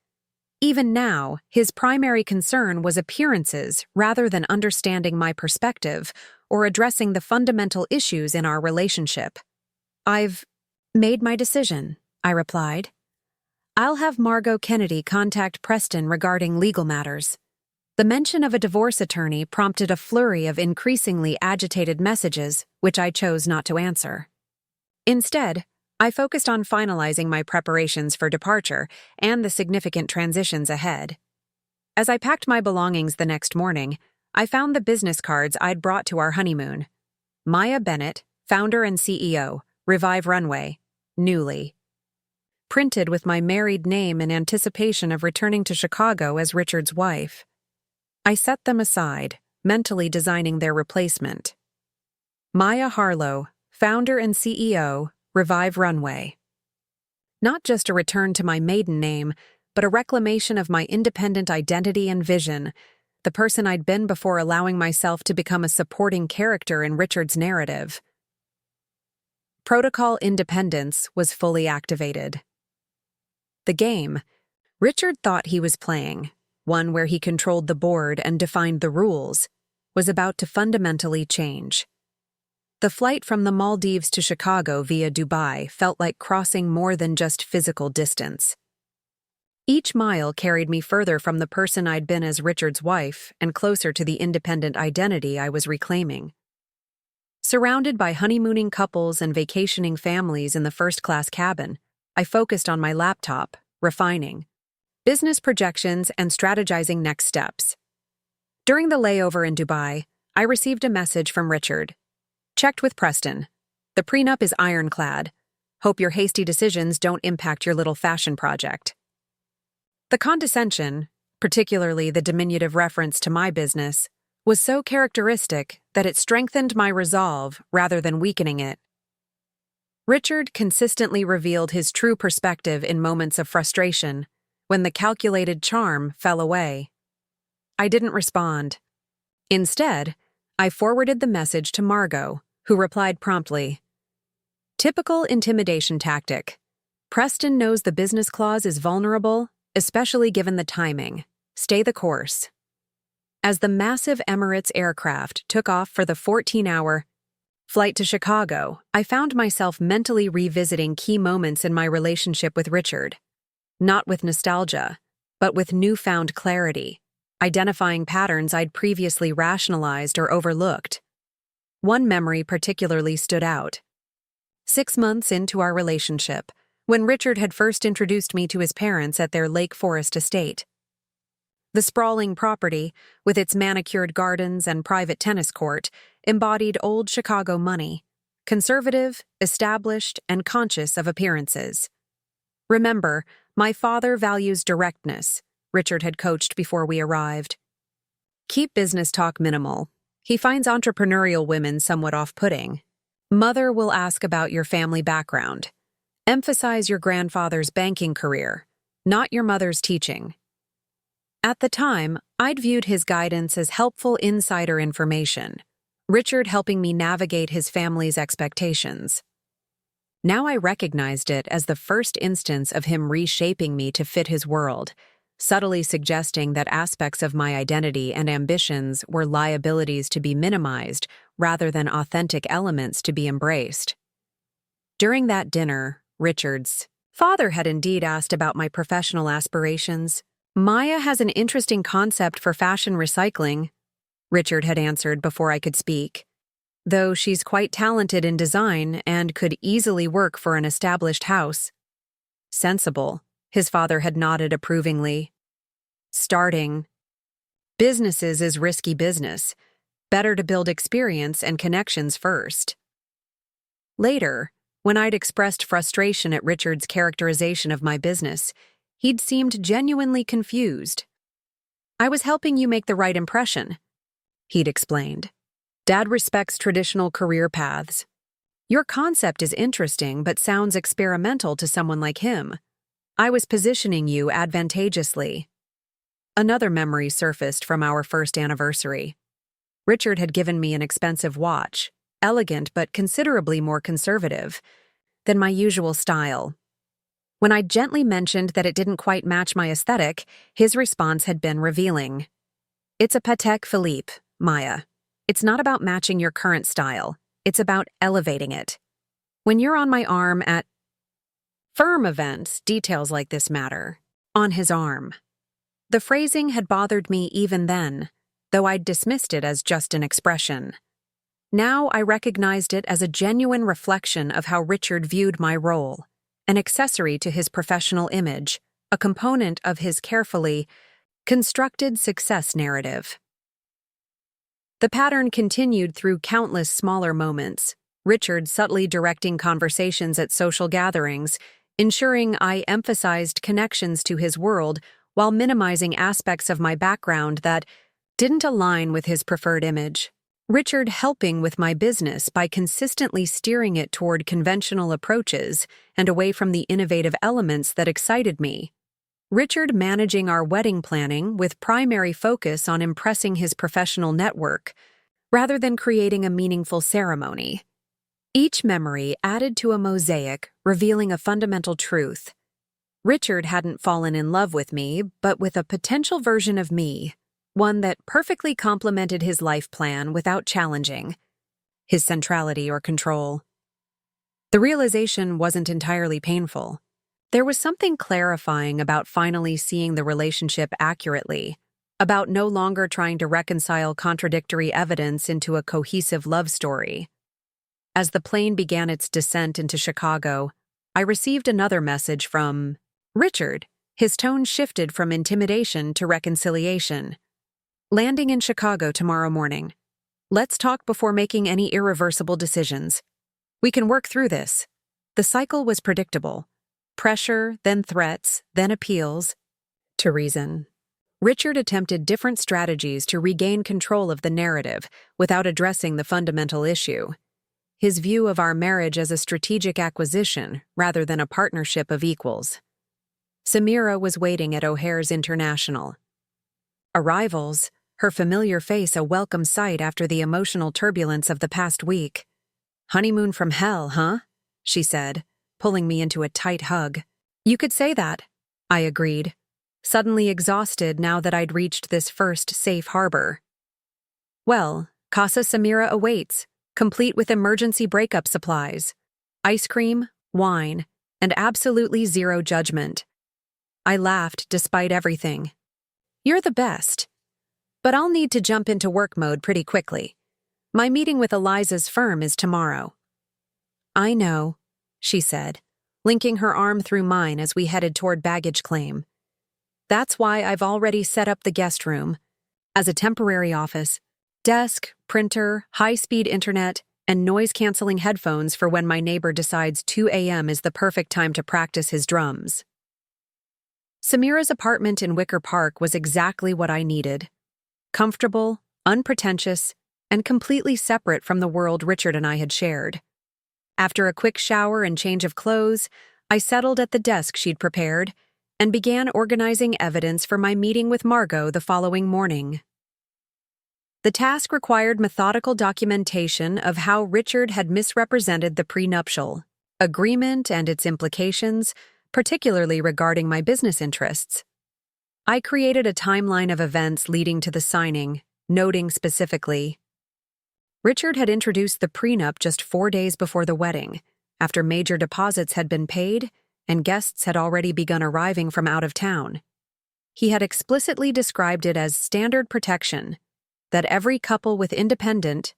Even now, his primary concern was appearances rather than understanding my perspective or addressing the fundamental issues in our relationship. "I've made my decision," I replied. "I'll have Margot Kennedy contact Preston regarding legal matters." The mention of a divorce attorney prompted a flurry of increasingly agitated messages, which I chose not to answer. Instead, I focused on finalizing my preparations for departure and the significant transitions ahead. As I packed my belongings the next morning, I found the business cards I'd brought to our honeymoon. Maya Bennett, founder and CEO, Revive Runway, Newly. Printed with my married name in anticipation of returning to Chicago as Richard's wife. I set them aside, mentally designing their replacement. Maya Harlow, founder and CEO, Revive Runway. Not just a return to my maiden name, but a reclamation of my independent identity and vision, the person I'd been before allowing myself to become a supporting character in Richard's narrative. Protocol Independence was fully activated. The game Richard thought he was playing, one where he controlled the board and defined the rules, was about to fundamentally change. The flight from the Maldives to Chicago via Dubai felt like crossing more than just physical distance. Each mile carried me further from the person I'd been as Richard's wife and closer to the independent identity I was reclaiming. Surrounded by honeymooning couples and vacationing families in the first-class cabin, I focused on my laptop, refining business projections and strategizing next steps. During the layover in Dubai, I received a message from Richard. "Checked with Preston. The prenup is ironclad. Hope your hasty decisions don't impact your little fashion project. The condescension, particularly the diminutive reference to my business, was so characteristic that it strengthened my resolve rather than weakening it. Richard consistently revealed his true perspective in moments of frustration, when the calculated charm fell away. I didn't respond. Instead, I forwarded the message to Margot, who replied promptly. Typical intimidation tactic. Preston knows the business clause is vulnerable, especially given the timing. Stay the course. As the massive Emirates aircraft took off for the 14-hour flight to Chicago, I found myself mentally revisiting key moments in my relationship with Richard. Not with nostalgia, but with newfound clarity, identifying patterns I'd previously rationalized or overlooked. One memory particularly stood out. 6 months into our relationship, when Richard had first introduced me to his parents at their Lake Forest estate. The sprawling property, with its manicured gardens and private tennis court, embodied old Chicago money, conservative, established, and conscious of appearances. Remember, my father values directness, Richard had coached before we arrived. Keep business talk minimal. He finds entrepreneurial women somewhat off-putting. Mother will ask about your family background. Emphasize your grandfather's banking career, not your mother's teaching. At the time, I'd viewed his guidance as helpful insider information, Richard helping me navigate his family's expectations. Now I recognized it as the first instance of him reshaping me to fit his world, subtly suggesting that aspects of my identity and ambitions were liabilities to be minimized rather than authentic elements to be embraced. During that dinner, Richard's father had indeed asked about my professional aspirations. Maya has an interesting concept for fashion recycling, Richard had answered before I could speak. Though she's quite talented in design and could easily work for an established house. Sensible, his father had nodded approvingly. Starting businesses is risky business. Better to build experience and connections first. Later, when I'd expressed frustration at Richard's characterization of my business, he'd seemed genuinely confused. I was helping you make the right impression, he'd explained. Dad respects traditional career paths. Your concept is interesting but sounds experimental to someone like him. I was positioning you advantageously. Another memory surfaced from our first anniversary. Richard had given me an expensive watch, elegant but considerably more conservative than my usual style. When I gently mentioned that it didn't quite match my aesthetic, his response had been revealing. It's a Patek Philippe, Maya. It's not about matching your current style. It's about elevating it. When you're on my arm at firm events, details like this matter. On his arm. The phrasing had bothered me even then, though I'd dismissed it as just an expression. Now I recognized it as a genuine reflection of how Richard viewed my role, an accessory to his professional image, a component of his carefully constructed success narrative. The pattern continued through countless smaller moments, Richard subtly directing conversations at social gatherings, ensuring I emphasized connections to his world while minimizing aspects of my background that didn't align with his preferred image. Richard helping with my business by consistently steering it toward conventional approaches and away from the innovative elements that excited me. Richard managing our wedding planning with primary focus on impressing his professional network, rather than creating a meaningful ceremony. Each memory added to a mosaic, revealing a fundamental truth. Richard hadn't fallen in love with me, but with a potential version of me, one that perfectly complemented his life plan without challenging his centrality or control. The realization wasn't entirely painful. There was something clarifying about finally seeing the relationship accurately, about no longer trying to reconcile contradictory evidence into a cohesive love story. As the plane began its descent into Chicago, I received another message from Richard. His tone shifted from intimidation to reconciliation. Landing in Chicago tomorrow morning. Let's talk before making any irreversible decisions. We can work through this. The cycle was predictable. Pressure, then threats, then appeals. To reason. Richard attempted different strategies to regain control of the narrative without addressing the fundamental issue. His view of our marriage as a strategic acquisition rather than a partnership of equals. Samira was waiting at O'Hare's International. Arrivals, her familiar face a welcome sight after the emotional turbulence of the past week. "Honeymoon from hell, huh?" she said, pulling me into a tight hug. "You could say that," I agreed, suddenly exhausted now that I'd reached this first safe harbor. "Well, Casa Samira awaits, complete with emergency breakup supplies, ice cream, wine, and absolutely zero judgment." I laughed despite everything. "You're the best. But I'll need to jump into work mode pretty quickly. My meeting with Eliza's firm is tomorrow." "I know," she said, linking her arm through mine as we headed toward baggage claim. "That's why I've already set up the guest room. As a temporary office, desk, printer, high-speed internet, and noise-canceling headphones for when my neighbor decides 2 a.m. is the perfect time to practice his drums." Samira's apartment in Wicker Park was exactly what I needed. Comfortable, unpretentious, and completely separate from the world Richard and I had shared. After a quick shower and change of clothes, I settled at the desk she'd prepared and began organizing evidence for my meeting with Margot the following morning. The task required methodical documentation of how Richard had misrepresented the prenuptial agreement and its implications, particularly regarding my business interests. I created a timeline of events leading to the signing, noting specifically, Richard had introduced the prenup just 4 days before the wedding, after major deposits had been paid and guests had already begun arriving from out of town. He had explicitly described it as standard protection that every couple with independent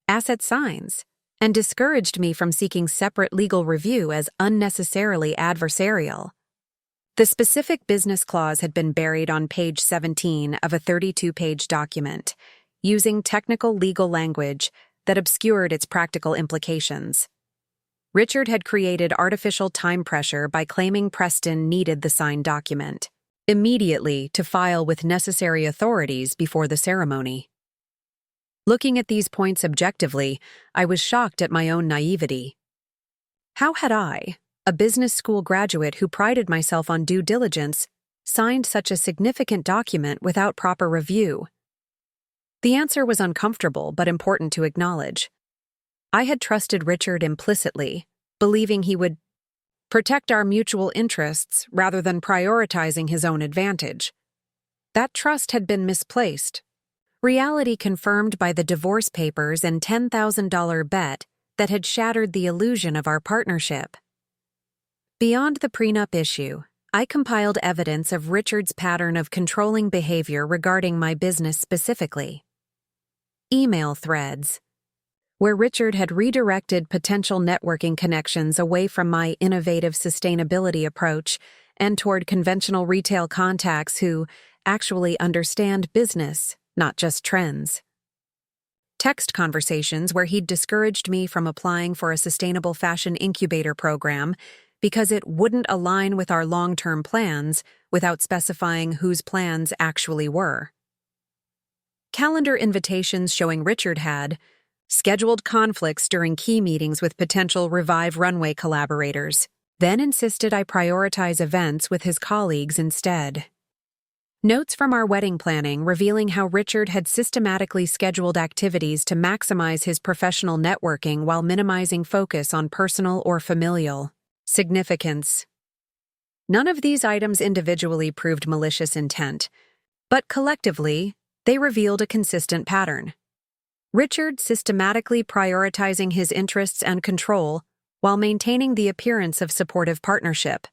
asset signs, and discouraged me from seeking separate legal review as unnecessarily adversarial. The specific business clause had been buried on page 17 of a 32-page document, using technical legal language that obscured its practical implications. Richard had created artificial time pressure by claiming Preston needed the signed document immediately to file with necessary authorities before the ceremony. Looking at these points objectively, I was shocked at my own naivety. How had I, a business school graduate who prided myself on due diligence, signed such a significant document without proper review? The answer was uncomfortable but important to acknowledge. I had trusted Richard implicitly, believing he would protect our mutual interests rather than prioritizing his own advantage. That trust had been misplaced. Reality confirmed by the divorce papers and $10,000 bet that had shattered the illusion of our partnership. Beyond the prenup issue, I compiled evidence of Richard's pattern of controlling behavior regarding my business specifically. Email threads, where Richard had redirected potential networking connections away from my innovative sustainability approach and toward conventional retail contacts who actually understand business, not just trends. Text conversations where he'd discouraged me from applying for a sustainable fashion incubator program because it wouldn't align with our long-term plans without specifying whose plans actually were. Calendar invitations showing Richard had scheduled conflicts during key meetings with potential Revive Runway collaborators, then insisted I prioritize events with his colleagues instead. Notes from our wedding planning revealing how Richard had systematically scheduled activities to maximize his professional networking while minimizing focus on personal or familial significance. None of these items individually proved malicious intent, but collectively, they revealed a consistent pattern. Richard systematically prioritizing his interests and control while maintaining the appearance of supportive partnership.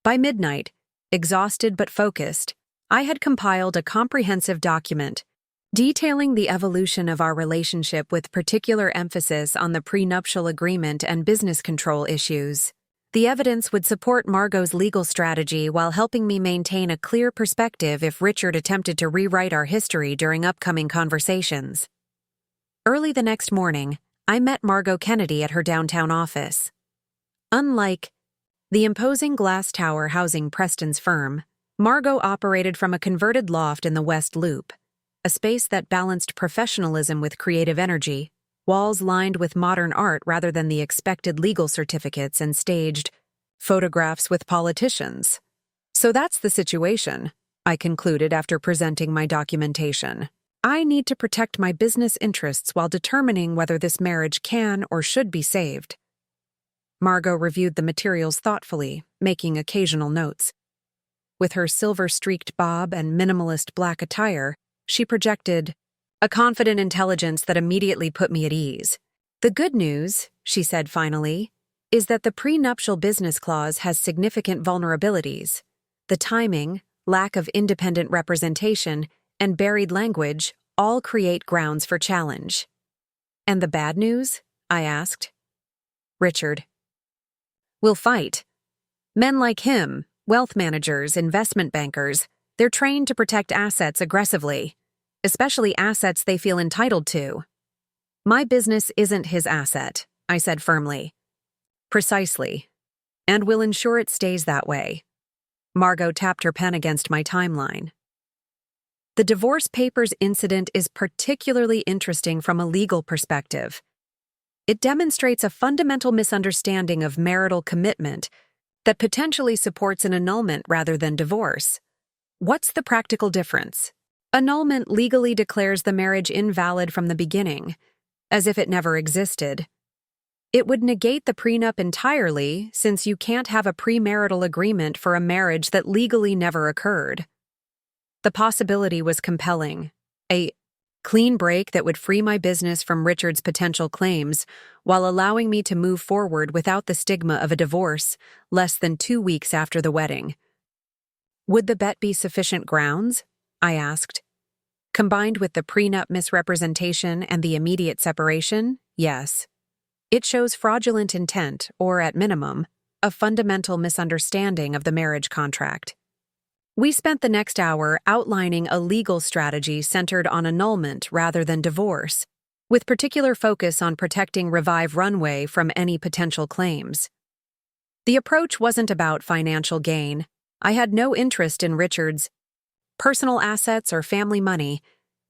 By midnight, exhausted but focused, I had compiled a comprehensive document detailing the evolution of our relationship with particular emphasis on the prenuptial agreement and business control issues. The evidence would support Margot's legal strategy while helping me maintain a clear perspective if Richard attempted to rewrite our history during upcoming conversations. Early the next morning, I met Margot Kennedy at her downtown office. Unlike the imposing glass tower housing Preston's firm, Margot operated from a converted loft in the West Loop, a space that balanced professionalism with creative energy, walls lined with modern art rather than the expected legal certificates and staged photographs with politicians. So that's the situation, I concluded after presenting my documentation. I need to protect my business interests while determining whether this marriage can or should be saved. Margot reviewed the materials thoughtfully, making occasional notes. With her silver-streaked bob and minimalist black attire, she projected a confident intelligence that immediately put me at ease. The good news, she said finally, is that the prenuptial business clause has significant vulnerabilities. The timing, lack of independent representation, and buried language all create grounds for challenge. And the bad news? I asked. Richard. We'll fight. Men like him, wealth managers, investment bankers, they're trained to protect assets aggressively, especially assets they feel entitled to. My business isn't his asset, I said firmly. Precisely. And we'll ensure it stays that way. Margot tapped her pen against my timeline. The divorce papers incident is particularly interesting from a legal perspective. It demonstrates a fundamental misunderstanding of marital commitment that potentially supports an annulment rather than divorce. What's the practical difference? Annulment legally declares the marriage invalid from the beginning, as if it never existed. It would negate the prenup entirely, since you can't have a premarital agreement for a marriage that legally never occurred. The possibility was compelling. A clean break that would free my business from Richard's potential claims while allowing me to move forward without the stigma of a divorce less than 2 weeks after the wedding. Would the bet be sufficient grounds? I asked. Combined with the prenup misrepresentation and the immediate separation, yes. It shows fraudulent intent, or at minimum, a fundamental misunderstanding of the marriage contract. We spent the next hour outlining a legal strategy centered on annulment rather than divorce, with particular focus on protecting Revive Runway from any potential claims. The approach wasn't about financial gain. I had no interest in Richard's personal assets or family money,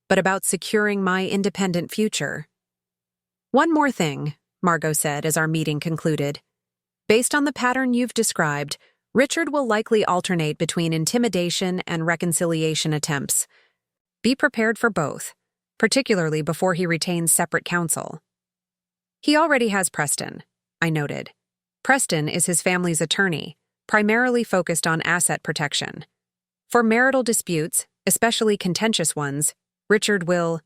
but about securing my independent future. One more thing, Margot said as our meeting concluded. Based on the pattern you've described, Richard will likely alternate between intimidation and reconciliation attempts. Be prepared for both, particularly before he retains separate counsel. He already has Preston, I noted. Preston is his family's attorney, primarily focused on asset protection. For marital disputes, especially contentious ones, Richard will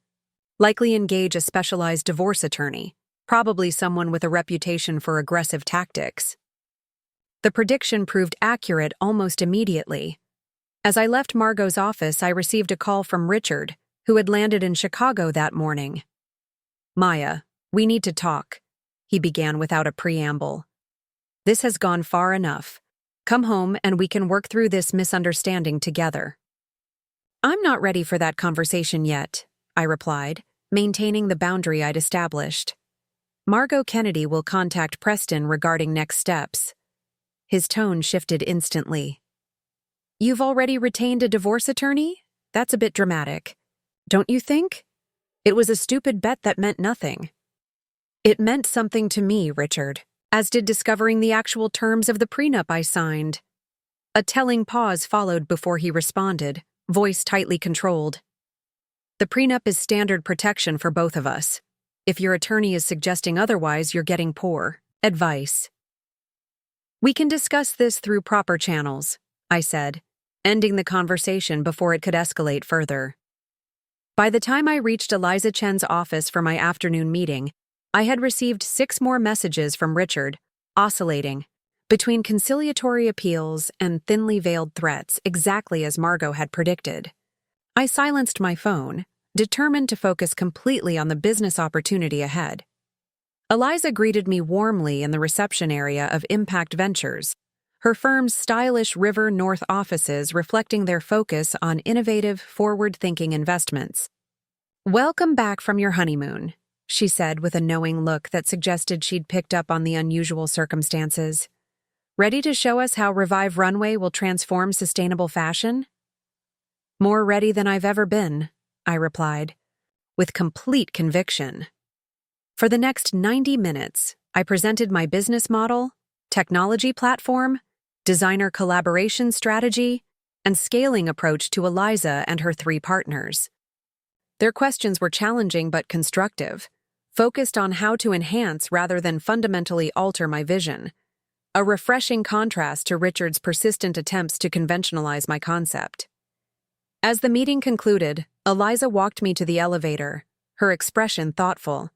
likely engage a specialized divorce attorney, probably someone with a reputation for aggressive tactics. The prediction proved accurate almost immediately. As I left Margot's office, I received a call from Richard, who had landed in Chicago that morning. Maya, we need to talk, he began without a preamble. This has gone far enough. Come home and we can work through this misunderstanding together. I'm not ready for that conversation yet, I replied, maintaining the boundary I'd established. Margot Kennedy will contact Preston regarding next steps. His tone shifted instantly. You've already retained a divorce attorney? That's a bit dramatic. Don't you think? It was a stupid bet that meant nothing. It meant something to me, Richard, as did discovering the actual terms of the prenup I signed. A telling pause followed before he responded, voice tightly controlled. The prenup is standard protection for both of us. If your attorney is suggesting otherwise, you're getting poor advice. We can discuss this through proper channels, I said, ending the conversation before it could escalate further. By the time I reached Eliza Chen's office for my afternoon meeting, I had received 6 more messages from Richard, oscillating between conciliatory appeals and thinly veiled threats, exactly as Margot had predicted. I silenced my phone, determined to focus completely on the business opportunity ahead. Eliza greeted me warmly in the reception area of Impact Ventures, her firm's stylish River North offices reflecting their focus on innovative, forward-thinking investments. Welcome back from your honeymoon, she said with a knowing look that suggested she'd picked up on the unusual circumstances. Ready to show us how Revive Runway will transform sustainable fashion? More ready than I've ever been, I replied, with complete conviction. For the next 90 minutes, I presented my business model, technology platform, designer collaboration strategy, and scaling approach to Eliza and her 3 partners. Their questions were challenging but constructive, focused on how to enhance rather than fundamentally alter my vision, a refreshing contrast to Richard's persistent attempts to conventionalize my concept. As the meeting concluded, Eliza walked me to the elevator, her expression thoughtful.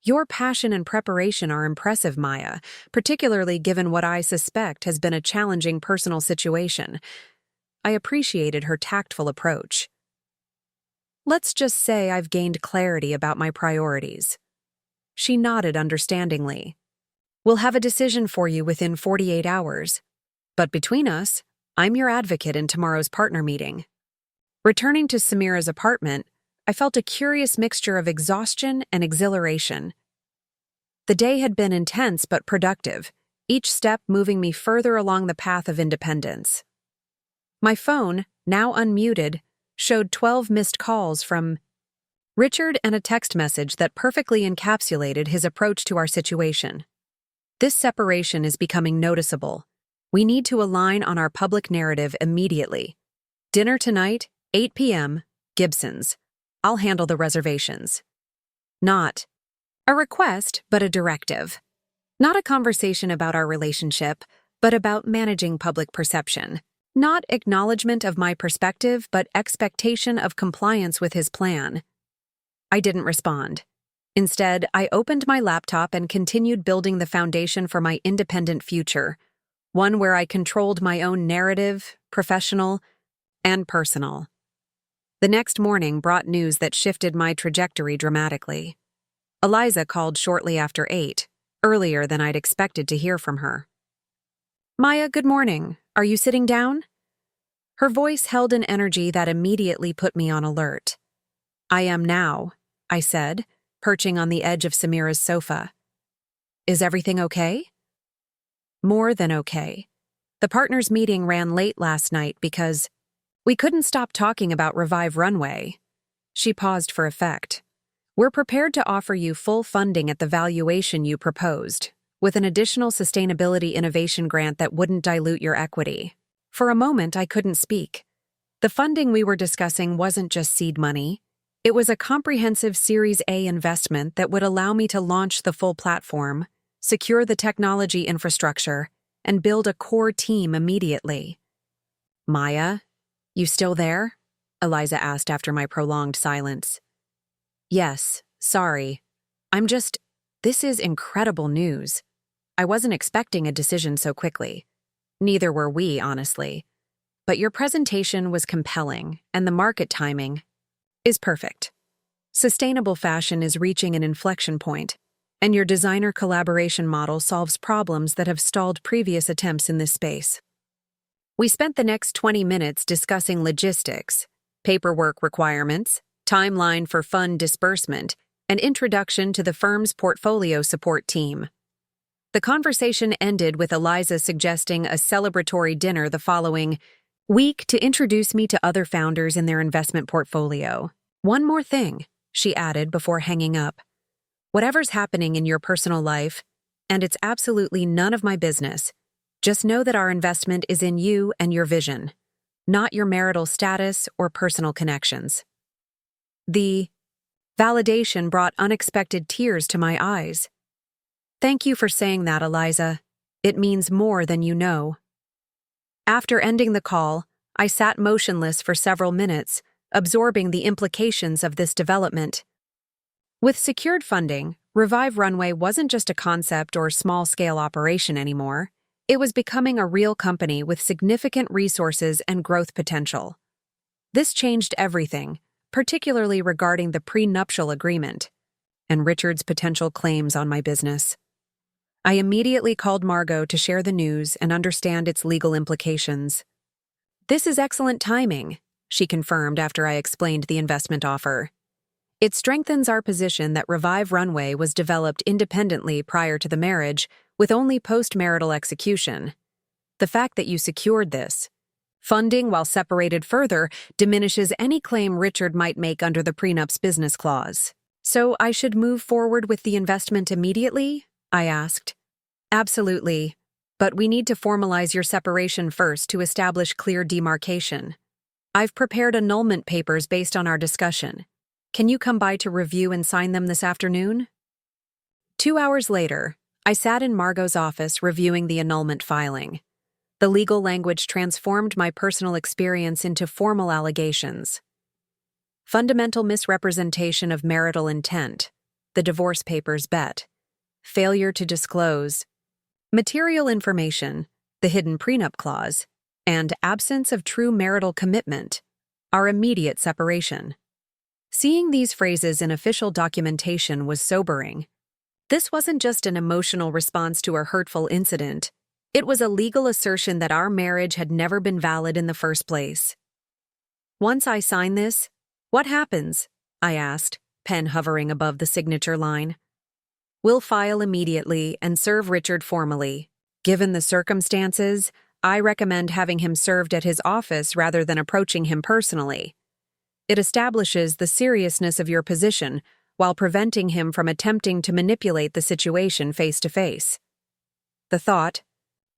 Your passion and preparation are impressive, Maya, particularly given what I suspect has been a challenging personal situation. I appreciated her tactful approach. Let's just say I've gained clarity about my priorities. She nodded understandingly. We'll have a decision for you within 48 hours. But between us, I'm your advocate in tomorrow's partner meeting. Returning to Samira's apartment, I felt a curious mixture of exhaustion and exhilaration. The day had been intense but productive, each step moving me further along the path of independence. My phone, now unmuted, showed 12 missed calls from Richard and a text message that perfectly encapsulated his approach to our situation. This separation is becoming noticeable. We need to align on our public narrative immediately. Dinner tonight, 8 p.m., Gibson's. I'll handle the reservations. Not a request, but a directive. Not a conversation about our relationship, but about managing public perception. Not acknowledgement of my perspective, but expectation of compliance with his plan. I didn't respond. Instead, I opened my laptop and continued building the foundation for my independent future, one where I controlled my own narrative, professional, and personal. The next morning brought news that shifted my trajectory dramatically. Eliza called shortly after 8, earlier than I'd expected to hear from her. Maya, good morning. Are you sitting down? Her voice held an energy that immediately put me on alert. I am now, I said, perching on the edge of Samira's sofa. Is everything okay? More than okay. The partners' meeting ran late last night because we couldn't stop talking about Revive Runway. She paused for effect. We're prepared to offer you full funding at the valuation you proposed, with an additional sustainability innovation grant that wouldn't dilute your equity. For a moment, I couldn't speak. The funding we were discussing wasn't just seed money. It was a comprehensive Series A investment that would allow me to launch the full platform, secure the technology infrastructure, and build a core team immediately. Maya, you still there? Eliza asked after my prolonged silence. Yes, sorry. This is incredible news. I wasn't expecting a decision so quickly. Neither were we, honestly. But your presentation was compelling, and the market timing is perfect. Sustainable fashion is reaching an inflection point, and your designer collaboration model solves problems that have stalled previous attempts in this space. We spent the next 20 minutes discussing logistics, paperwork requirements, timeline for fund disbursement, and introduction to the firm's portfolio support team. The conversation ended with Eliza suggesting a celebratory dinner the following week to introduce me to other founders in their investment portfolio. One more thing, she added before hanging up. Whatever's happening in your personal life, and it's absolutely none of my business, just know that our investment is in you and your vision, not your marital status or personal connections. The validation brought unexpected tears to my eyes. Thank you for saying that, Eliza. It means more than you know. After ending the call, I sat motionless for several minutes, absorbing the implications of this development. With secured funding, Revive Runway wasn't just a concept or small-scale operation anymore. It was becoming a real company with significant resources and growth potential. This changed everything, particularly regarding the prenuptial agreement and Richard's potential claims on my business. I immediately called Margot to share the news and understand its legal implications. This is excellent timing, she confirmed after I explained the investment offer. It strengthens our position that Revive Runway was developed independently prior to the marriage, with only post-marital execution. The fact that you secured this funding while separated further diminishes any claim Richard might make under the prenup's business clause. So I should move forward with the investment immediately? I asked. Absolutely. But we need to formalize your separation first to establish clear demarcation. I've prepared annulment papers based on our discussion. Can you come by to review and sign them this afternoon? 2 hours later, I sat in Margot's office reviewing the annulment filing. The legal language transformed my personal experience into formal allegations. Fundamental misrepresentation of marital intent, the divorce papers bet, failure to disclose, material information, the hidden prenup clause, and absence of true marital commitment, our immediate separation. Seeing these phrases in official documentation was sobering. This wasn't just an emotional response to a hurtful incident. It was a legal assertion that our marriage had never been valid in the first place. Once I sign this, what happens? I asked, pen hovering above the signature line. We'll file immediately and serve Richard formally. Given the circumstances, I recommend having him served at his office rather than approaching him personally. It establishes the seriousness of your position while preventing him from attempting to manipulate the situation face to face. The thought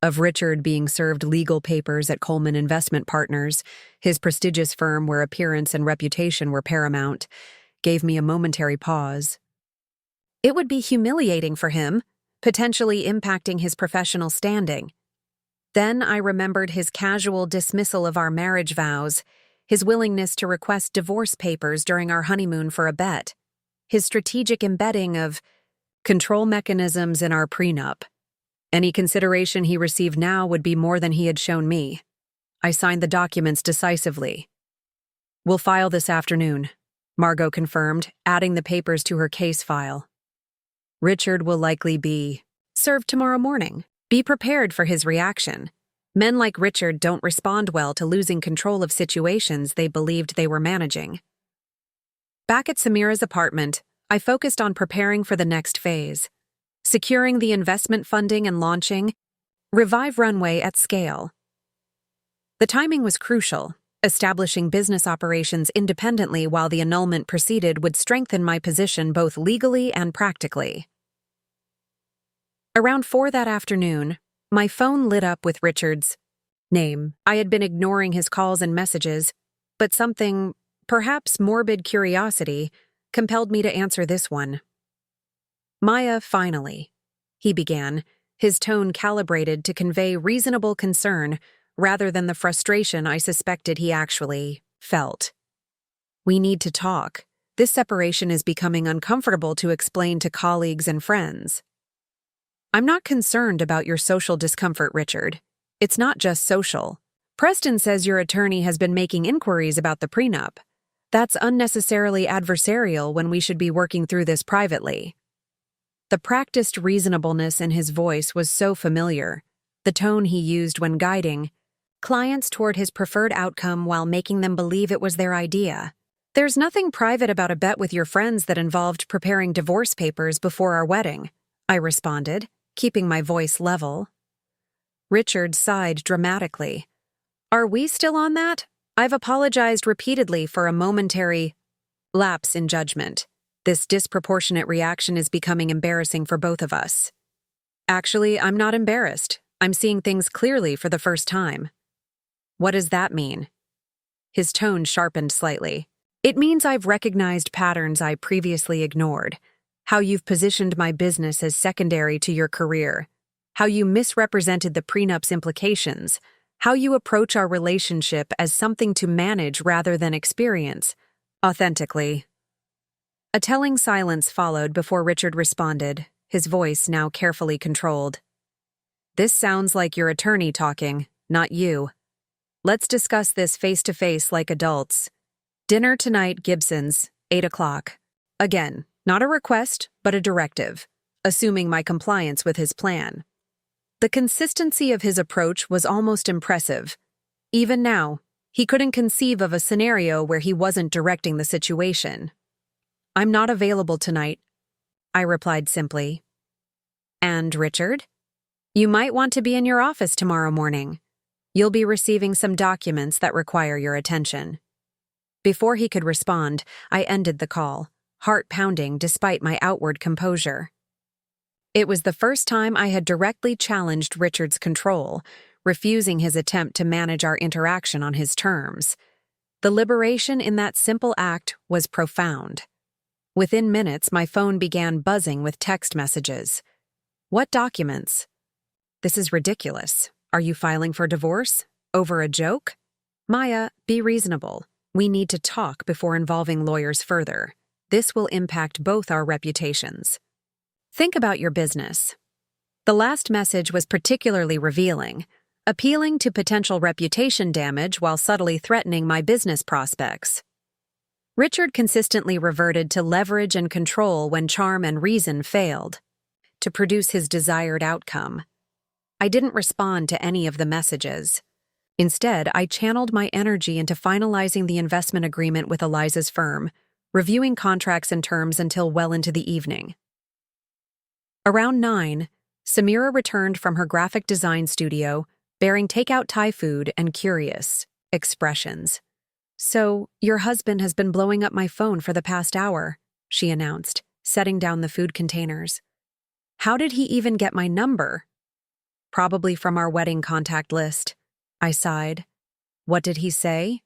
of Richard being served legal papers at Coleman Investment Partners, his prestigious firm where appearance and reputation were paramount, gave me a momentary pause. It would be humiliating for him, potentially impacting his professional standing. Then I remembered his casual dismissal of our marriage vows, his willingness to request divorce papers during our honeymoon for a bet, his strategic embedding of control mechanisms in our prenup. Any consideration he received now would be more than he had shown me. I signed the documents decisively. We'll file this afternoon, Margot confirmed, adding the papers to her case file. Richard will likely be served tomorrow morning. Be prepared for his reaction. Men like Richard don't respond well to losing control of situations they believed they were managing. Back at Samira's apartment, I focused on preparing for the next phase. Securing the investment funding and launching Revive Runway at scale. The timing was crucial. Establishing business operations independently while the annulment proceeded would strengthen my position both legally and practically. Around 4 that afternoon, my phone lit up with Richard's name. I had been ignoring his calls and messages, but something, perhaps morbid curiosity, compelled me to answer this one. Maya, finally, he began, his tone calibrated to convey reasonable concern rather than the frustration I suspected he actually felt. We need to talk. This separation is becoming uncomfortable to explain to colleagues and friends. I'm not concerned about your social discomfort, Richard. It's not just social. Preston says your attorney has been making inquiries about the prenup. That's unnecessarily adversarial when we should be working through this privately. The practiced reasonableness in his voice was so familiar, the tone he used when guiding clients toward his preferred outcome while making them believe it was their idea. There's nothing private about a bet with your friends that involved preparing divorce papers before our wedding, I responded, keeping my voice level. Richard sighed dramatically. Are we still on that? I've apologized repeatedly for a momentary lapse in judgment. This disproportionate reaction is becoming embarrassing for both of us. Actually, I'm not embarrassed. I'm seeing things clearly for the first time. What does that mean? His tone sharpened slightly. It means I've recognized patterns I previously ignored. How you've positioned my business as secondary to your career. How you misrepresented the prenup's implications. How you approach our relationship as something to manage rather than experience, authentically. A telling silence followed before Richard responded, his voice now carefully controlled. This sounds like your attorney talking, not you. Let's discuss this face-to-face like adults. Dinner tonight, Gibson's, 8 o'clock. Again, not a request, but a directive, assuming my compliance with his plan. The consistency of his approach was almost impressive. Even now, he couldn't conceive of a scenario where he wasn't directing the situation. I'm not available tonight, I replied simply. And Richard? You might want to be in your office tomorrow morning. You'll be receiving some documents that require your attention. Before he could respond, I ended the call, heart pounding despite my outward composure. It was the first time I had directly challenged Richard's control, refusing his attempt to manage our interaction on his terms. The liberation in that simple act was profound. Within minutes, my phone began buzzing with text messages. What documents? This is ridiculous. Are you filing for divorce? Over a joke? Maya, be reasonable. We need to talk before involving lawyers further. This will impact both our reputations. Think about your business. The last message was particularly revealing, appealing to potential reputation damage while subtly threatening my business prospects. Richard consistently reverted to leverage and control when charm and reason failed, to produce his desired outcome. I didn't respond to any of the messages. Instead, I channeled my energy into finalizing the investment agreement with Eliza's firm, reviewing contracts and terms until well into the evening. Around 9, Samira returned from her graphic design studio, bearing takeout Thai food and curious expressions. So, your husband has been blowing up my phone for the past hour, she announced, setting down the food containers. How did he even get my number? Probably from our wedding contact list, I sighed. What did he say?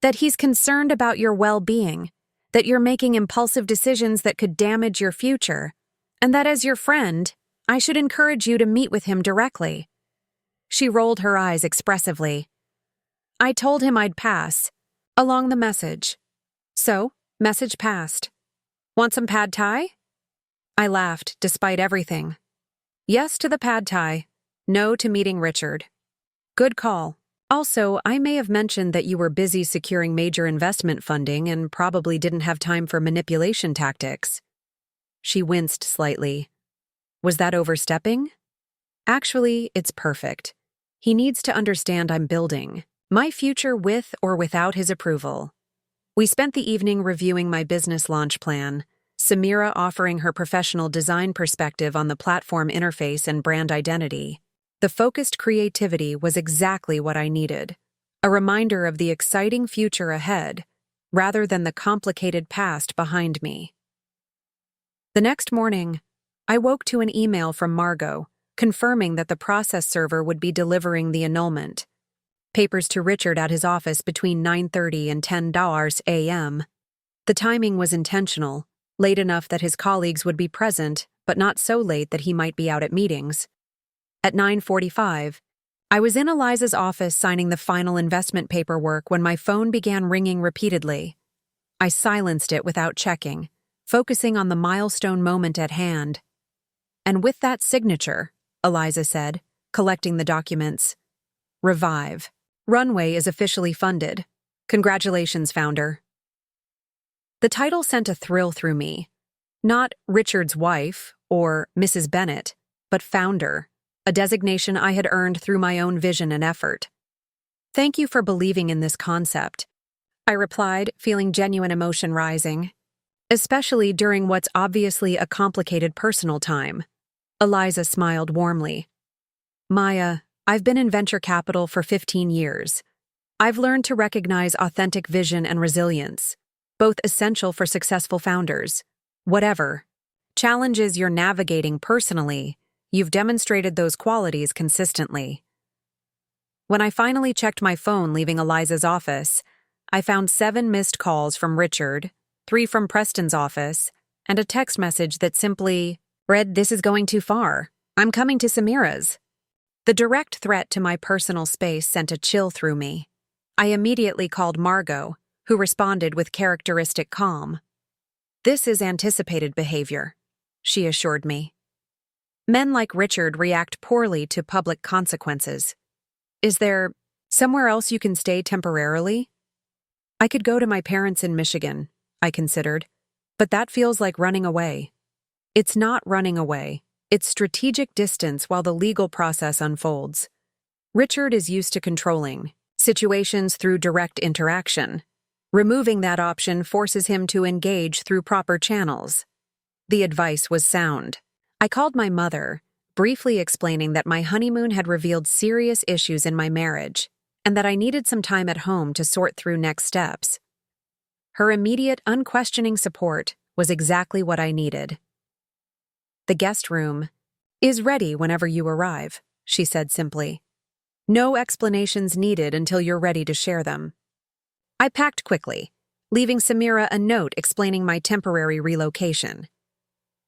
That he's concerned about your well-being, that you're making impulsive decisions that could damage your future, and that as your friend, I should encourage you to meet with him directly. She rolled her eyes expressively. I told him I'd pass, along the message. So, message passed. Want some pad thai? I laughed, despite everything. Yes to the pad thai. No to meeting Richard. Good call. Also, I may have mentioned that you were busy securing major investment funding and probably didn't have time for manipulation tactics. She winced slightly. Was that overstepping? Actually, it's perfect. He needs to understand I'm building my future with or without his approval. We spent the evening reviewing my business launch plan, Samira offering her professional design perspective on the platform interface and brand identity. The focused creativity was exactly what I needed, a reminder of the exciting future ahead, rather than the complicated past behind me. The next morning, I woke to an email from Margot, confirming that the process server would be delivering the annulment. Papers to Richard at his office between 9:30 and 10 a.m. The timing was intentional, late enough that his colleagues would be present, but not so late that he might be out at meetings. At 9:45, I was in Eliza's office signing the final investment paperwork when my phone began ringing repeatedly. I silenced it without checking, focusing on the milestone moment at hand. And with that signature, Eliza said, collecting the documents. Revive. Runway is officially funded. Congratulations, founder. The title sent a thrill through me. Not Richard's wife or Mrs. Bennett, but founder, a designation I had earned through my own vision and effort. Thank you for believing in this concept, I replied, feeling genuine emotion rising. Especially during what's obviously a complicated personal time. Eliza smiled warmly. Maya, I've been in venture capital for 15 years. I've learned to recognize authentic vision and resilience, both essential for successful founders. Whatever challenges you're navigating personally, you've demonstrated those qualities consistently. When I finally checked my phone leaving Eliza's office, I found 7 missed calls from Richard, 3 from Preston's office, and a text message that simply read, "This is going too far. I'm coming to Samira's." The direct threat to my personal space sent a chill through me. I immediately called Margot, who responded with characteristic calm. This is anticipated behavior, she assured me. Men like Richard react poorly to public consequences. Is there somewhere else you can stay temporarily? I could go to my parents in Michigan, I considered, but that feels like running away. It's not running away. It's strategic distance while the legal process unfolds. Richard is used to controlling situations through direct interaction. Removing that option forces him to engage through proper channels. The advice was sound. I called my mother, briefly explaining that my honeymoon had revealed serious issues in my marriage, and that I needed some time at home to sort through next steps. Her immediate, unquestioning support was exactly what I needed. "The guest room is ready whenever you arrive," she said simply. "No explanations needed until you're ready to share them." I packed quickly, leaving Samira a note explaining my temporary relocation.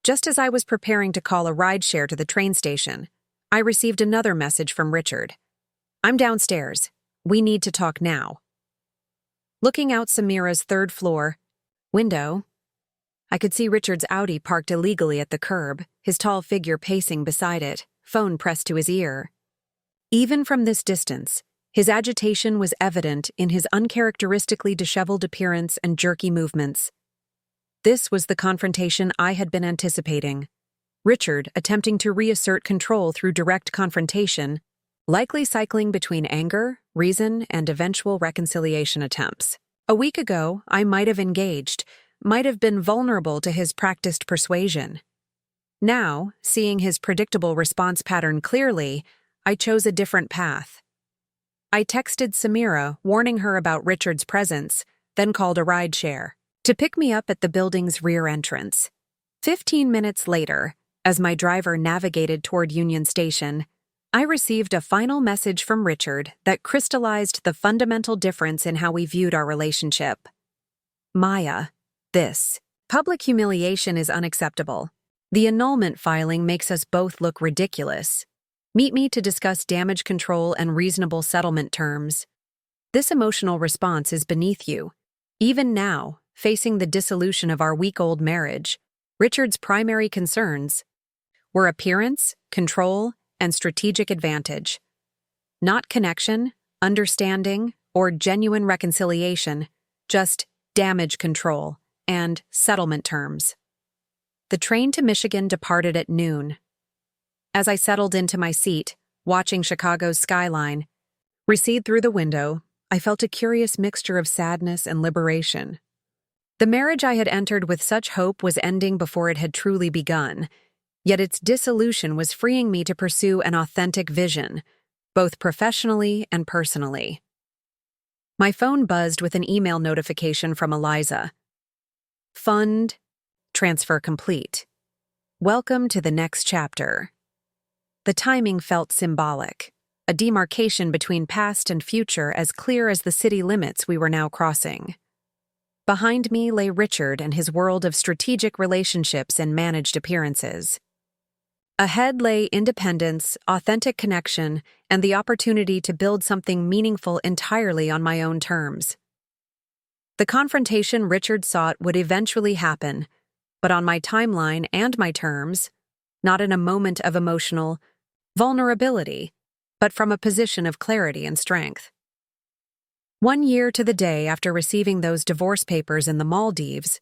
Just as I was preparing to call a rideshare to the train station, I received another message from Richard. "I'm downstairs. We need to talk now." Looking out Samira's third-floor window, I could see Richard's Audi parked illegally at the curb, his tall figure pacing beside it, phone pressed to his ear. Even from this distance, his agitation was evident in his uncharacteristically disheveled appearance and jerky movements. This was the confrontation I had been anticipating. Richard attempting to reassert control through direct confrontation, likely cycling between anger, reason, and eventual reconciliation attempts. A week ago, I might have engaged, might have been vulnerable to his practiced persuasion. Now, seeing his predictable response pattern clearly, I chose a different path. I texted Samira, warning her about Richard's presence, then called a rideshare to pick me up at the building's rear entrance. 15 minutes later, as my driver navigated toward Union Station, I received a final message from Richard that crystallized the fundamental difference in how we viewed our relationship. "Maya, this public humiliation is unacceptable. The annulment filing makes us both look ridiculous. Meet me to discuss damage control and reasonable settlement terms. This emotional response is beneath you. Even now, facing the dissolution of our week-old marriage, Richard's primary concerns were appearance, control, and strategic advantage. Not connection, understanding, or genuine reconciliation, just damage control and settlement terms." The train to Michigan departed at noon. As I settled into my seat, watching Chicago's skyline recede through the window, I felt a curious mixture of sadness and liberation. The marriage I had entered with such hope was ending before it had truly begun, yet its dissolution was freeing me to pursue an authentic vision, both professionally and personally. My phone buzzed with an email notification from Eliza. "Fund transfer complete. Welcome to the next chapter." The timing felt symbolic, a demarcation between past and future as clear as the city limits we were now crossing. Behind me lay Richard and his world of strategic relationships and managed appearances. Ahead lay independence, authentic connection, and the opportunity to build something meaningful entirely on my own terms. The confrontation Richard sought would eventually happen, but on my timeline and my terms, not in a moment of emotional vulnerability, but from a position of clarity and strength. 1 year to the day after receiving those divorce papers in the Maldives,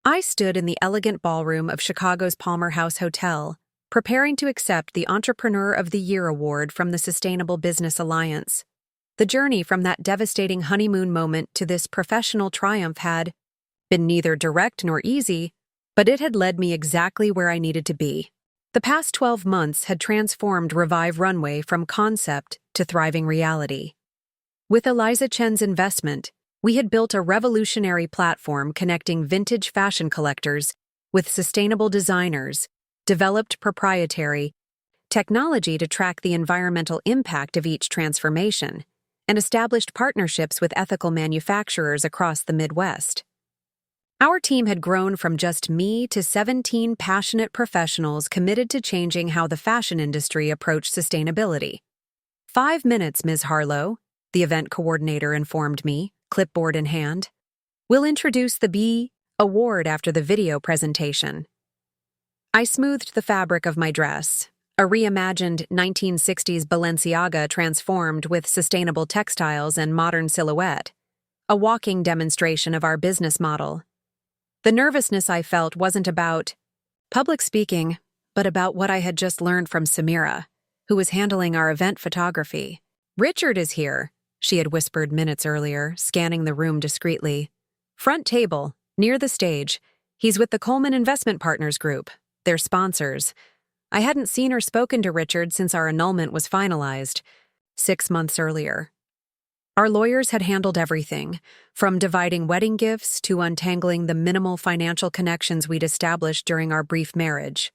I stood in the elegant ballroom of Chicago's Palmer House Hotel, preparing to accept the Entrepreneur of the Year award from the Sustainable Business Alliance. The journey from that devastating honeymoon moment to this professional triumph had been neither direct nor easy, but it had led me exactly where I needed to be. The past 12 months had transformed Revive Runway from concept to thriving reality. With Eliza Chen's investment, we had built a revolutionary platform connecting vintage fashion collectors with sustainable designers, developed proprietary technology to track the environmental impact of each transformation, and established partnerships with ethical manufacturers across the Midwest. Our team had grown from just me to 17 passionate professionals committed to changing how the fashion industry approached sustainability. 5 minutes, Ms. Harlow, the event coordinator informed me, clipboard in hand. We'll introduce the B award after the video presentation. I smoothed the fabric of my dress, a reimagined 1960s Balenciaga transformed with sustainable textiles and modern silhouette, a walking demonstration of our business model. The nervousness I felt wasn't about public speaking, but about what I had just learned from Samira, who was handling our event photography. "Richard is here," she had whispered minutes earlier, scanning the room discreetly. "Front table, near the stage. He's with the Coleman Investment Partners Group. They're sponsors." I hadn't seen or spoken to Richard since our annulment was finalized, 6 months earlier. Our lawyers had handled everything, from dividing wedding gifts to untangling the minimal financial connections we'd established during our brief marriage.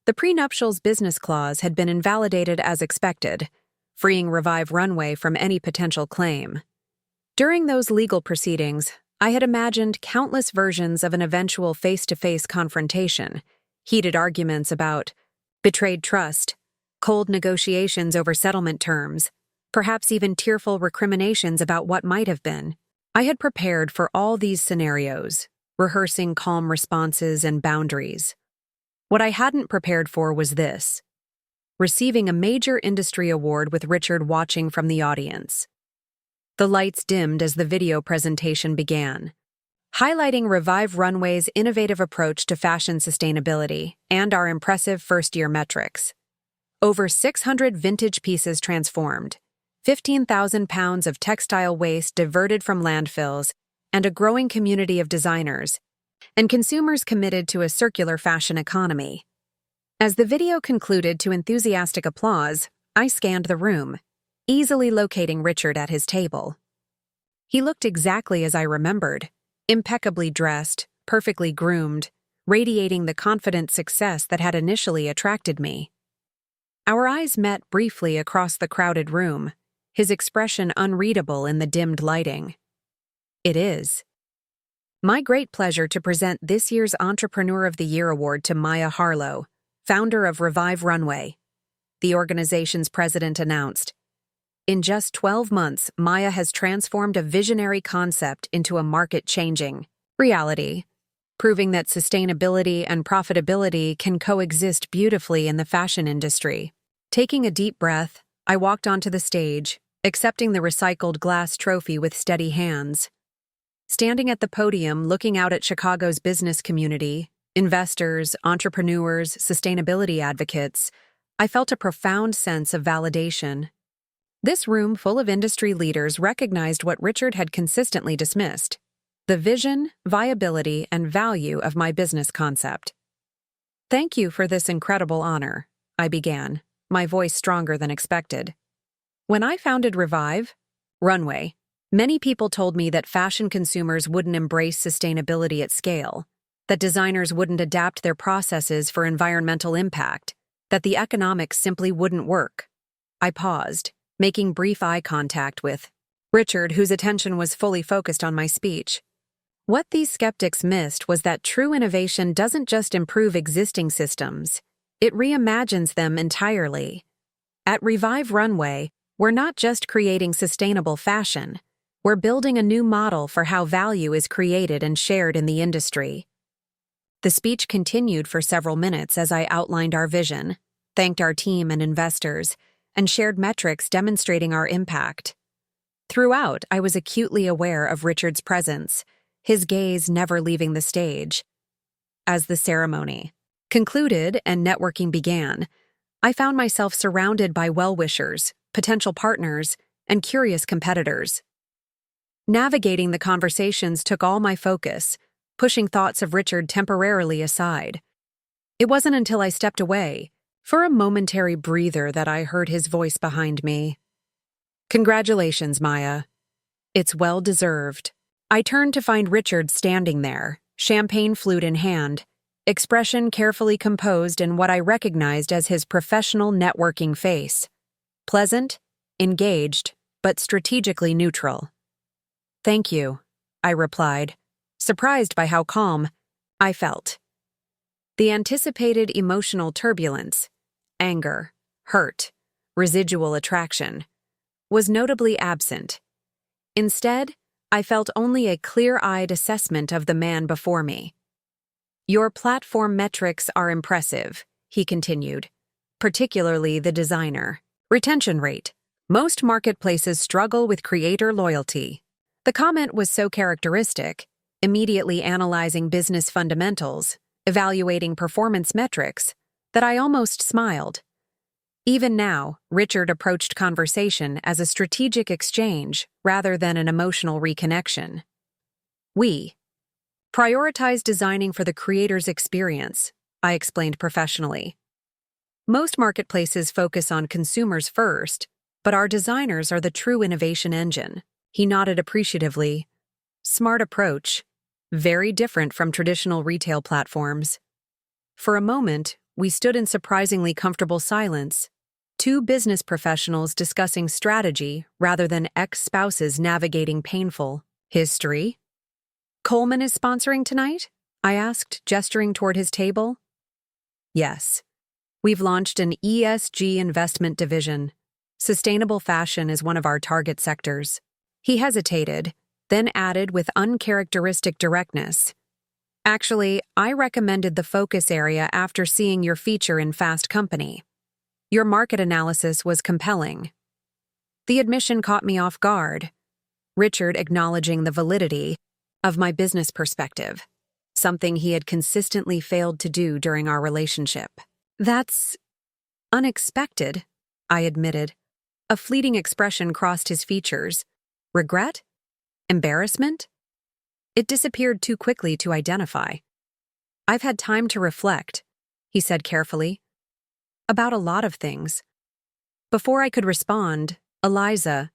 The prenuptials business clause had been invalidated as expected, freeing Revive Runway from any potential claim. During those legal proceedings, I had imagined countless versions of an eventual face-to-face confrontation, heated arguments about betrayed trust, cold negotiations over settlement terms, perhaps even tearful recriminations about what might have been. I had prepared for all these scenarios, rehearsing calm responses and boundaries. What I hadn't prepared for was this: receiving a major industry award with Richard watching from the audience. The lights dimmed as the video presentation began, highlighting Revive Runway's innovative approach to fashion sustainability and our impressive first-year metrics. Over 600 vintage pieces transformed, 15,000 pounds of textile waste diverted from landfills, and a growing community of designers and consumers committed to a circular fashion economy. As the video concluded to enthusiastic applause, I scanned the room, easily locating Richard at his table. He looked exactly as I remembered, impeccably dressed, perfectly groomed, radiating the confident success that had initially attracted me. Our eyes met briefly across the crowded room, his expression unreadable in the dimmed lighting. "It is my great pleasure to present this year's Entrepreneur of the Year award to Maya Harlow, founder of Revive Runway," the organization's president announced. In just 12 months, Maya has transformed a visionary concept into a market-changing reality, proving that sustainability and profitability can coexist beautifully in the fashion industry. Taking a deep breath, I walked onto the stage, accepting the recycled glass trophy with steady hands. Standing at the podium, looking out at Chicago's business community, investors, entrepreneurs, sustainability advocates, I felt a profound sense of validation. This room full of industry leaders recognized what Richard had consistently dismissed: the vision, viability, and value of my business concept. "Thank you for this incredible honor," I began, my voice stronger than expected. "When I founded Revive Runway, many people told me that fashion consumers wouldn't embrace sustainability at scale, that designers wouldn't adapt their processes for environmental impact, that the economics simply wouldn't work." I paused, making brief eye contact with Richard, whose attention was fully focused on my speech. What these skeptics missed was that true innovation doesn't just improve existing systems, it reimagines them entirely. At Revive Runway, we're not just creating sustainable fashion, we're building a new model for how value is created and shared in the industry. The speech continued for several minutes as I outlined our vision, thanked our team and investors, and shared metrics demonstrating our impact. Throughout, I was acutely aware of Richard's presence, his gaze never leaving the stage. As the ceremony concluded and networking began, I found myself surrounded by well-wishers, potential partners, and curious competitors. Navigating the conversations took all my focus, pushing thoughts of Richard temporarily aside. It wasn't until I stepped away, for a momentary breather, that I heard his voice behind me. "Congratulations, Maya. It's well-deserved." I turned to find Richard standing there, champagne flute in hand, expression carefully composed in what I recognized as his professional networking face. Pleasant, engaged, but strategically neutral. "Thank you," I replied, surprised by how calm I felt. The anticipated emotional turbulence, anger, hurt, residual attraction, was notably absent. Instead, I felt only a clear-eyed assessment of the man before me. "Your platform metrics are impressive," he continued, "particularly the designer retention rate. Most marketplaces struggle with creator loyalty." The comment was so characteristic, immediately analyzing business fundamentals, evaluating performance metrics, that I almost smiled. Even now, Richard approached conversation as a strategic exchange rather than an emotional reconnection. We prioritize designing for the creator's experience, I explained professionally. Most marketplaces focus on consumers first, but our designers are the true innovation engine. He nodded appreciatively. Smart approach. Very different from traditional retail platforms. For a moment, we stood in surprisingly comfortable silence, two business professionals discussing strategy rather than ex-spouses navigating painful history. Coleman is sponsoring tonight? I asked, gesturing toward his table. Yes. We've launched an ESG investment division. Sustainable fashion is one of our target sectors. He hesitated, then added with uncharacteristic directness. Actually, I recommended the focus area after seeing your feature in Fast Company. Your market analysis was compelling. The admission caught me off guard, Richard acknowledging the validity of my business perspective, something he had consistently failed to do during our relationship. That's unexpected, I admitted. A fleeting expression crossed his features. Regret? Embarrassment? It disappeared too quickly to identify. I've had time to reflect, he said carefully, about a lot of things. Before I could respond, Eliza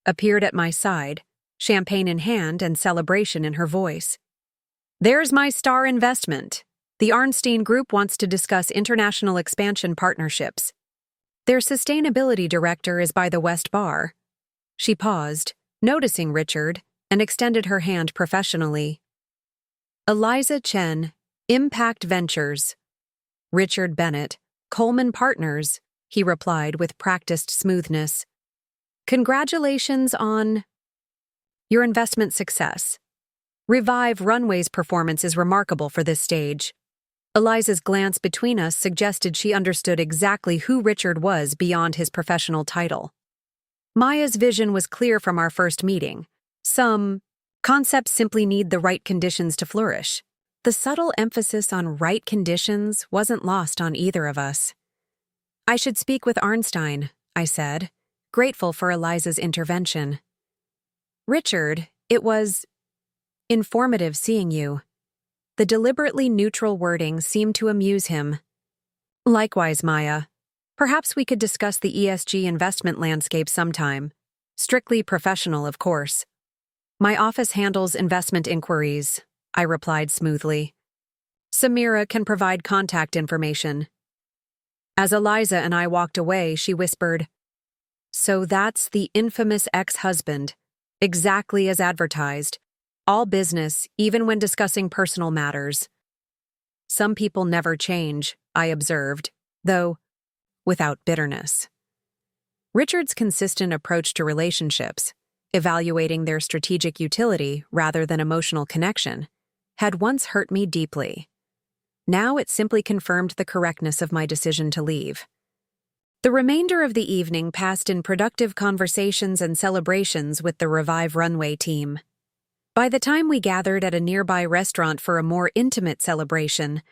appeared at my side, champagne in hand and celebration in her voice. There's my star investment. The Arnstein Group wants to discuss international expansion partnerships. Their sustainability director is by the West Bar. She paused, noticing Richard, and extended her hand professionally. Eliza Chen, Impact Ventures. Richard Bennett, Coleman Partners, he replied with practiced smoothness. Congratulations on your investment success. Revive Runway's performance is remarkable for this stage. Eliza's glance between us suggested she understood exactly who Richard was beyond his professional title. Maya's vision was clear from our first meeting. Some concepts simply need the right conditions to flourish. The subtle emphasis on right conditions wasn't lost on either of us. I should speak with Arnstein, I said, grateful for Eliza's intervention. Richard, it was informative seeing you. The deliberately neutral wording seemed to amuse him. Likewise, Maya. Perhaps we could discuss the ESG investment landscape sometime. Strictly professional, of course. My office handles investment inquiries, I replied smoothly. Samira can provide contact information. As Eliza and I walked away, she whispered, So that's the infamous ex-husband, exactly as advertised. All business, even when discussing personal matters. Some people never change, I observed, though without bitterness. Richard's consistent approach to relationships, evaluating their strategic utility rather than emotional connection, had once hurt me deeply. Now it simply confirmed the correctness of my decision to leave. The remainder of the evening passed in productive conversations and celebrations with the Revive Runway team. By the time we gathered at a nearby restaurant for a more intimate celebration,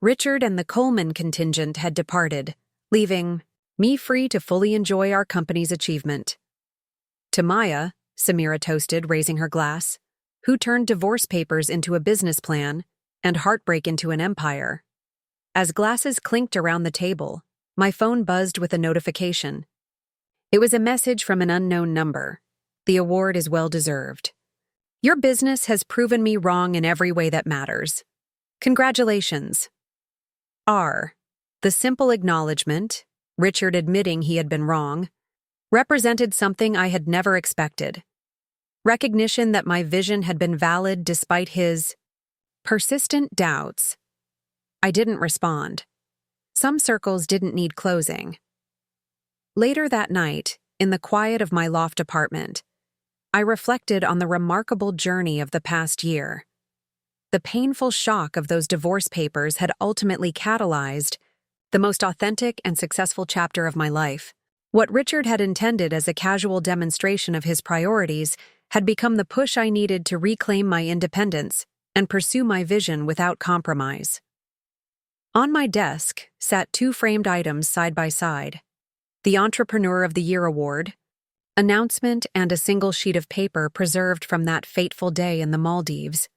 Richard and the Coleman contingent had departed, leaving me free to fully enjoy our company's achievement. To Maya, Samira toasted, raising her glass, who turned divorce papers into a business plan and heartbreak into an empire. As glasses clinked around the table, my phone buzzed with a notification. It was a message from an unknown number. The award is well-deserved. Your business has proven me wrong in every way that matters. Congratulations. R. The simple acknowledgement, Richard admitting he had been wrong, represented something I had never expected. Recognition that my vision had been valid despite his persistent doubts. I didn't respond. Some circles didn't need closing. Later that night, in the quiet of my loft apartment, I reflected on the remarkable journey of the past year. The painful shock of those divorce papers had ultimately catalyzed the most authentic and successful chapter of my life. What Richard had intended as a casual demonstration of his priorities had become the push I needed to reclaim my independence and pursue my vision without compromise. On my desk sat two framed items side by side, the Entrepreneur of the Year award, announcement, and a single sheet of paper preserved from that fateful day in the Maldives.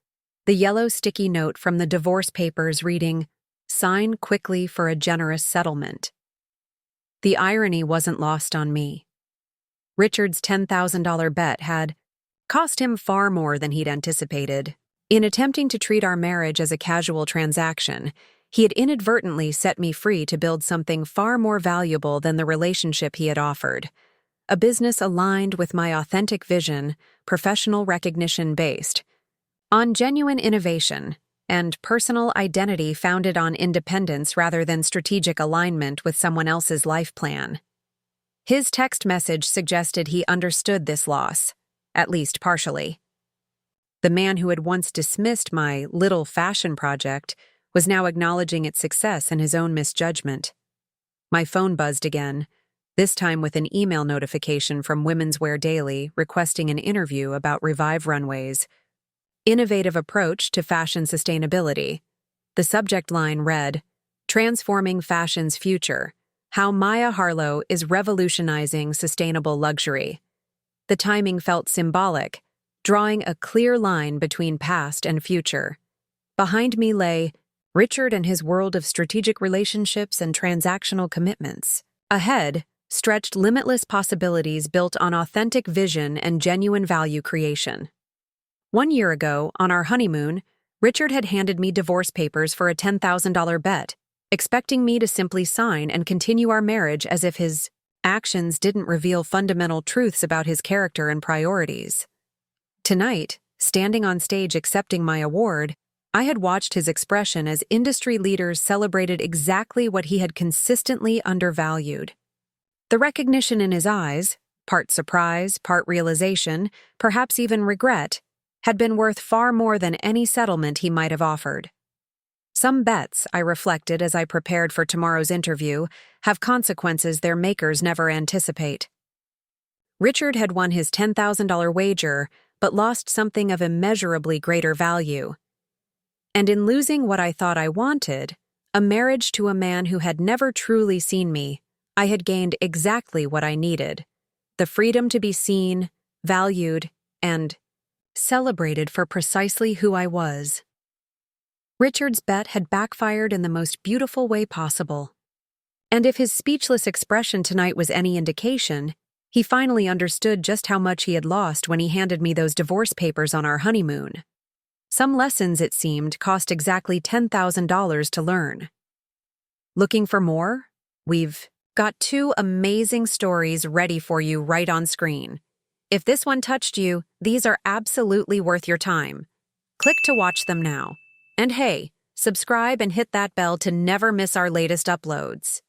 The yellow sticky note from the divorce papers reading, "Sign quickly for a generous settlement." The irony wasn't lost on me. Richard's $10,000 bet had cost him far more than he'd anticipated. In attempting to treat our marriage as a casual transaction, he had inadvertently set me free to build something far more valuable than the relationship he had offered. A business aligned with my authentic vision, professional recognition based on genuine innovation, and personal identity founded on independence rather than strategic alignment with someone else's life plan. His text message suggested he understood this loss, at least partially. The man who had once dismissed my little fashion project was now acknowledging its success and his own misjudgment. My phone buzzed again, this time with an email notification from Women's Wear Daily requesting an interview about Revive Runway's innovative approach to fashion sustainability. The subject line read, "Transforming Fashion's Future, How Maya Harlow is Revolutionizing Sustainable Luxury." The timing felt symbolic, drawing a clear line between past and future. Behind me lay Richard and his world of strategic relationships and transactional commitments. Ahead stretched limitless possibilities built on authentic vision and genuine value creation. 1 year ago, on our honeymoon, Richard had handed me divorce papers for a $10,000 bet, expecting me to simply sign and continue our marriage as if his actions didn't reveal fundamental truths about his character and priorities. Tonight, standing on stage accepting my award, I had watched his expression as industry leaders celebrated exactly what he had consistently undervalued. The recognition in his eyes, part surprise, part realization, perhaps even regret, had been worth far more than any settlement he might have offered. Some bets, I reflected as I prepared for tomorrow's interview, have consequences their makers never anticipate. Richard had won his $10,000 wager, but lost something of immeasurably greater value. And in losing what I thought I wanted, a marriage to a man who had never truly seen me, I had gained exactly what I needed: the freedom to be seen, valued, and celebrated for precisely who I was. Richard's bet had backfired in the most beautiful way possible. And if his speechless expression tonight was any indication, he finally understood just how much he had lost when he handed me those divorce papers on our honeymoon. Some lessons, it seemed, cost exactly $10,000 to learn. Looking for more? We've got 2 amazing stories ready for you right on screen. If this one touched you, these are absolutely worth your time. Click to watch them now. And hey, subscribe and hit that bell to never miss our latest uploads.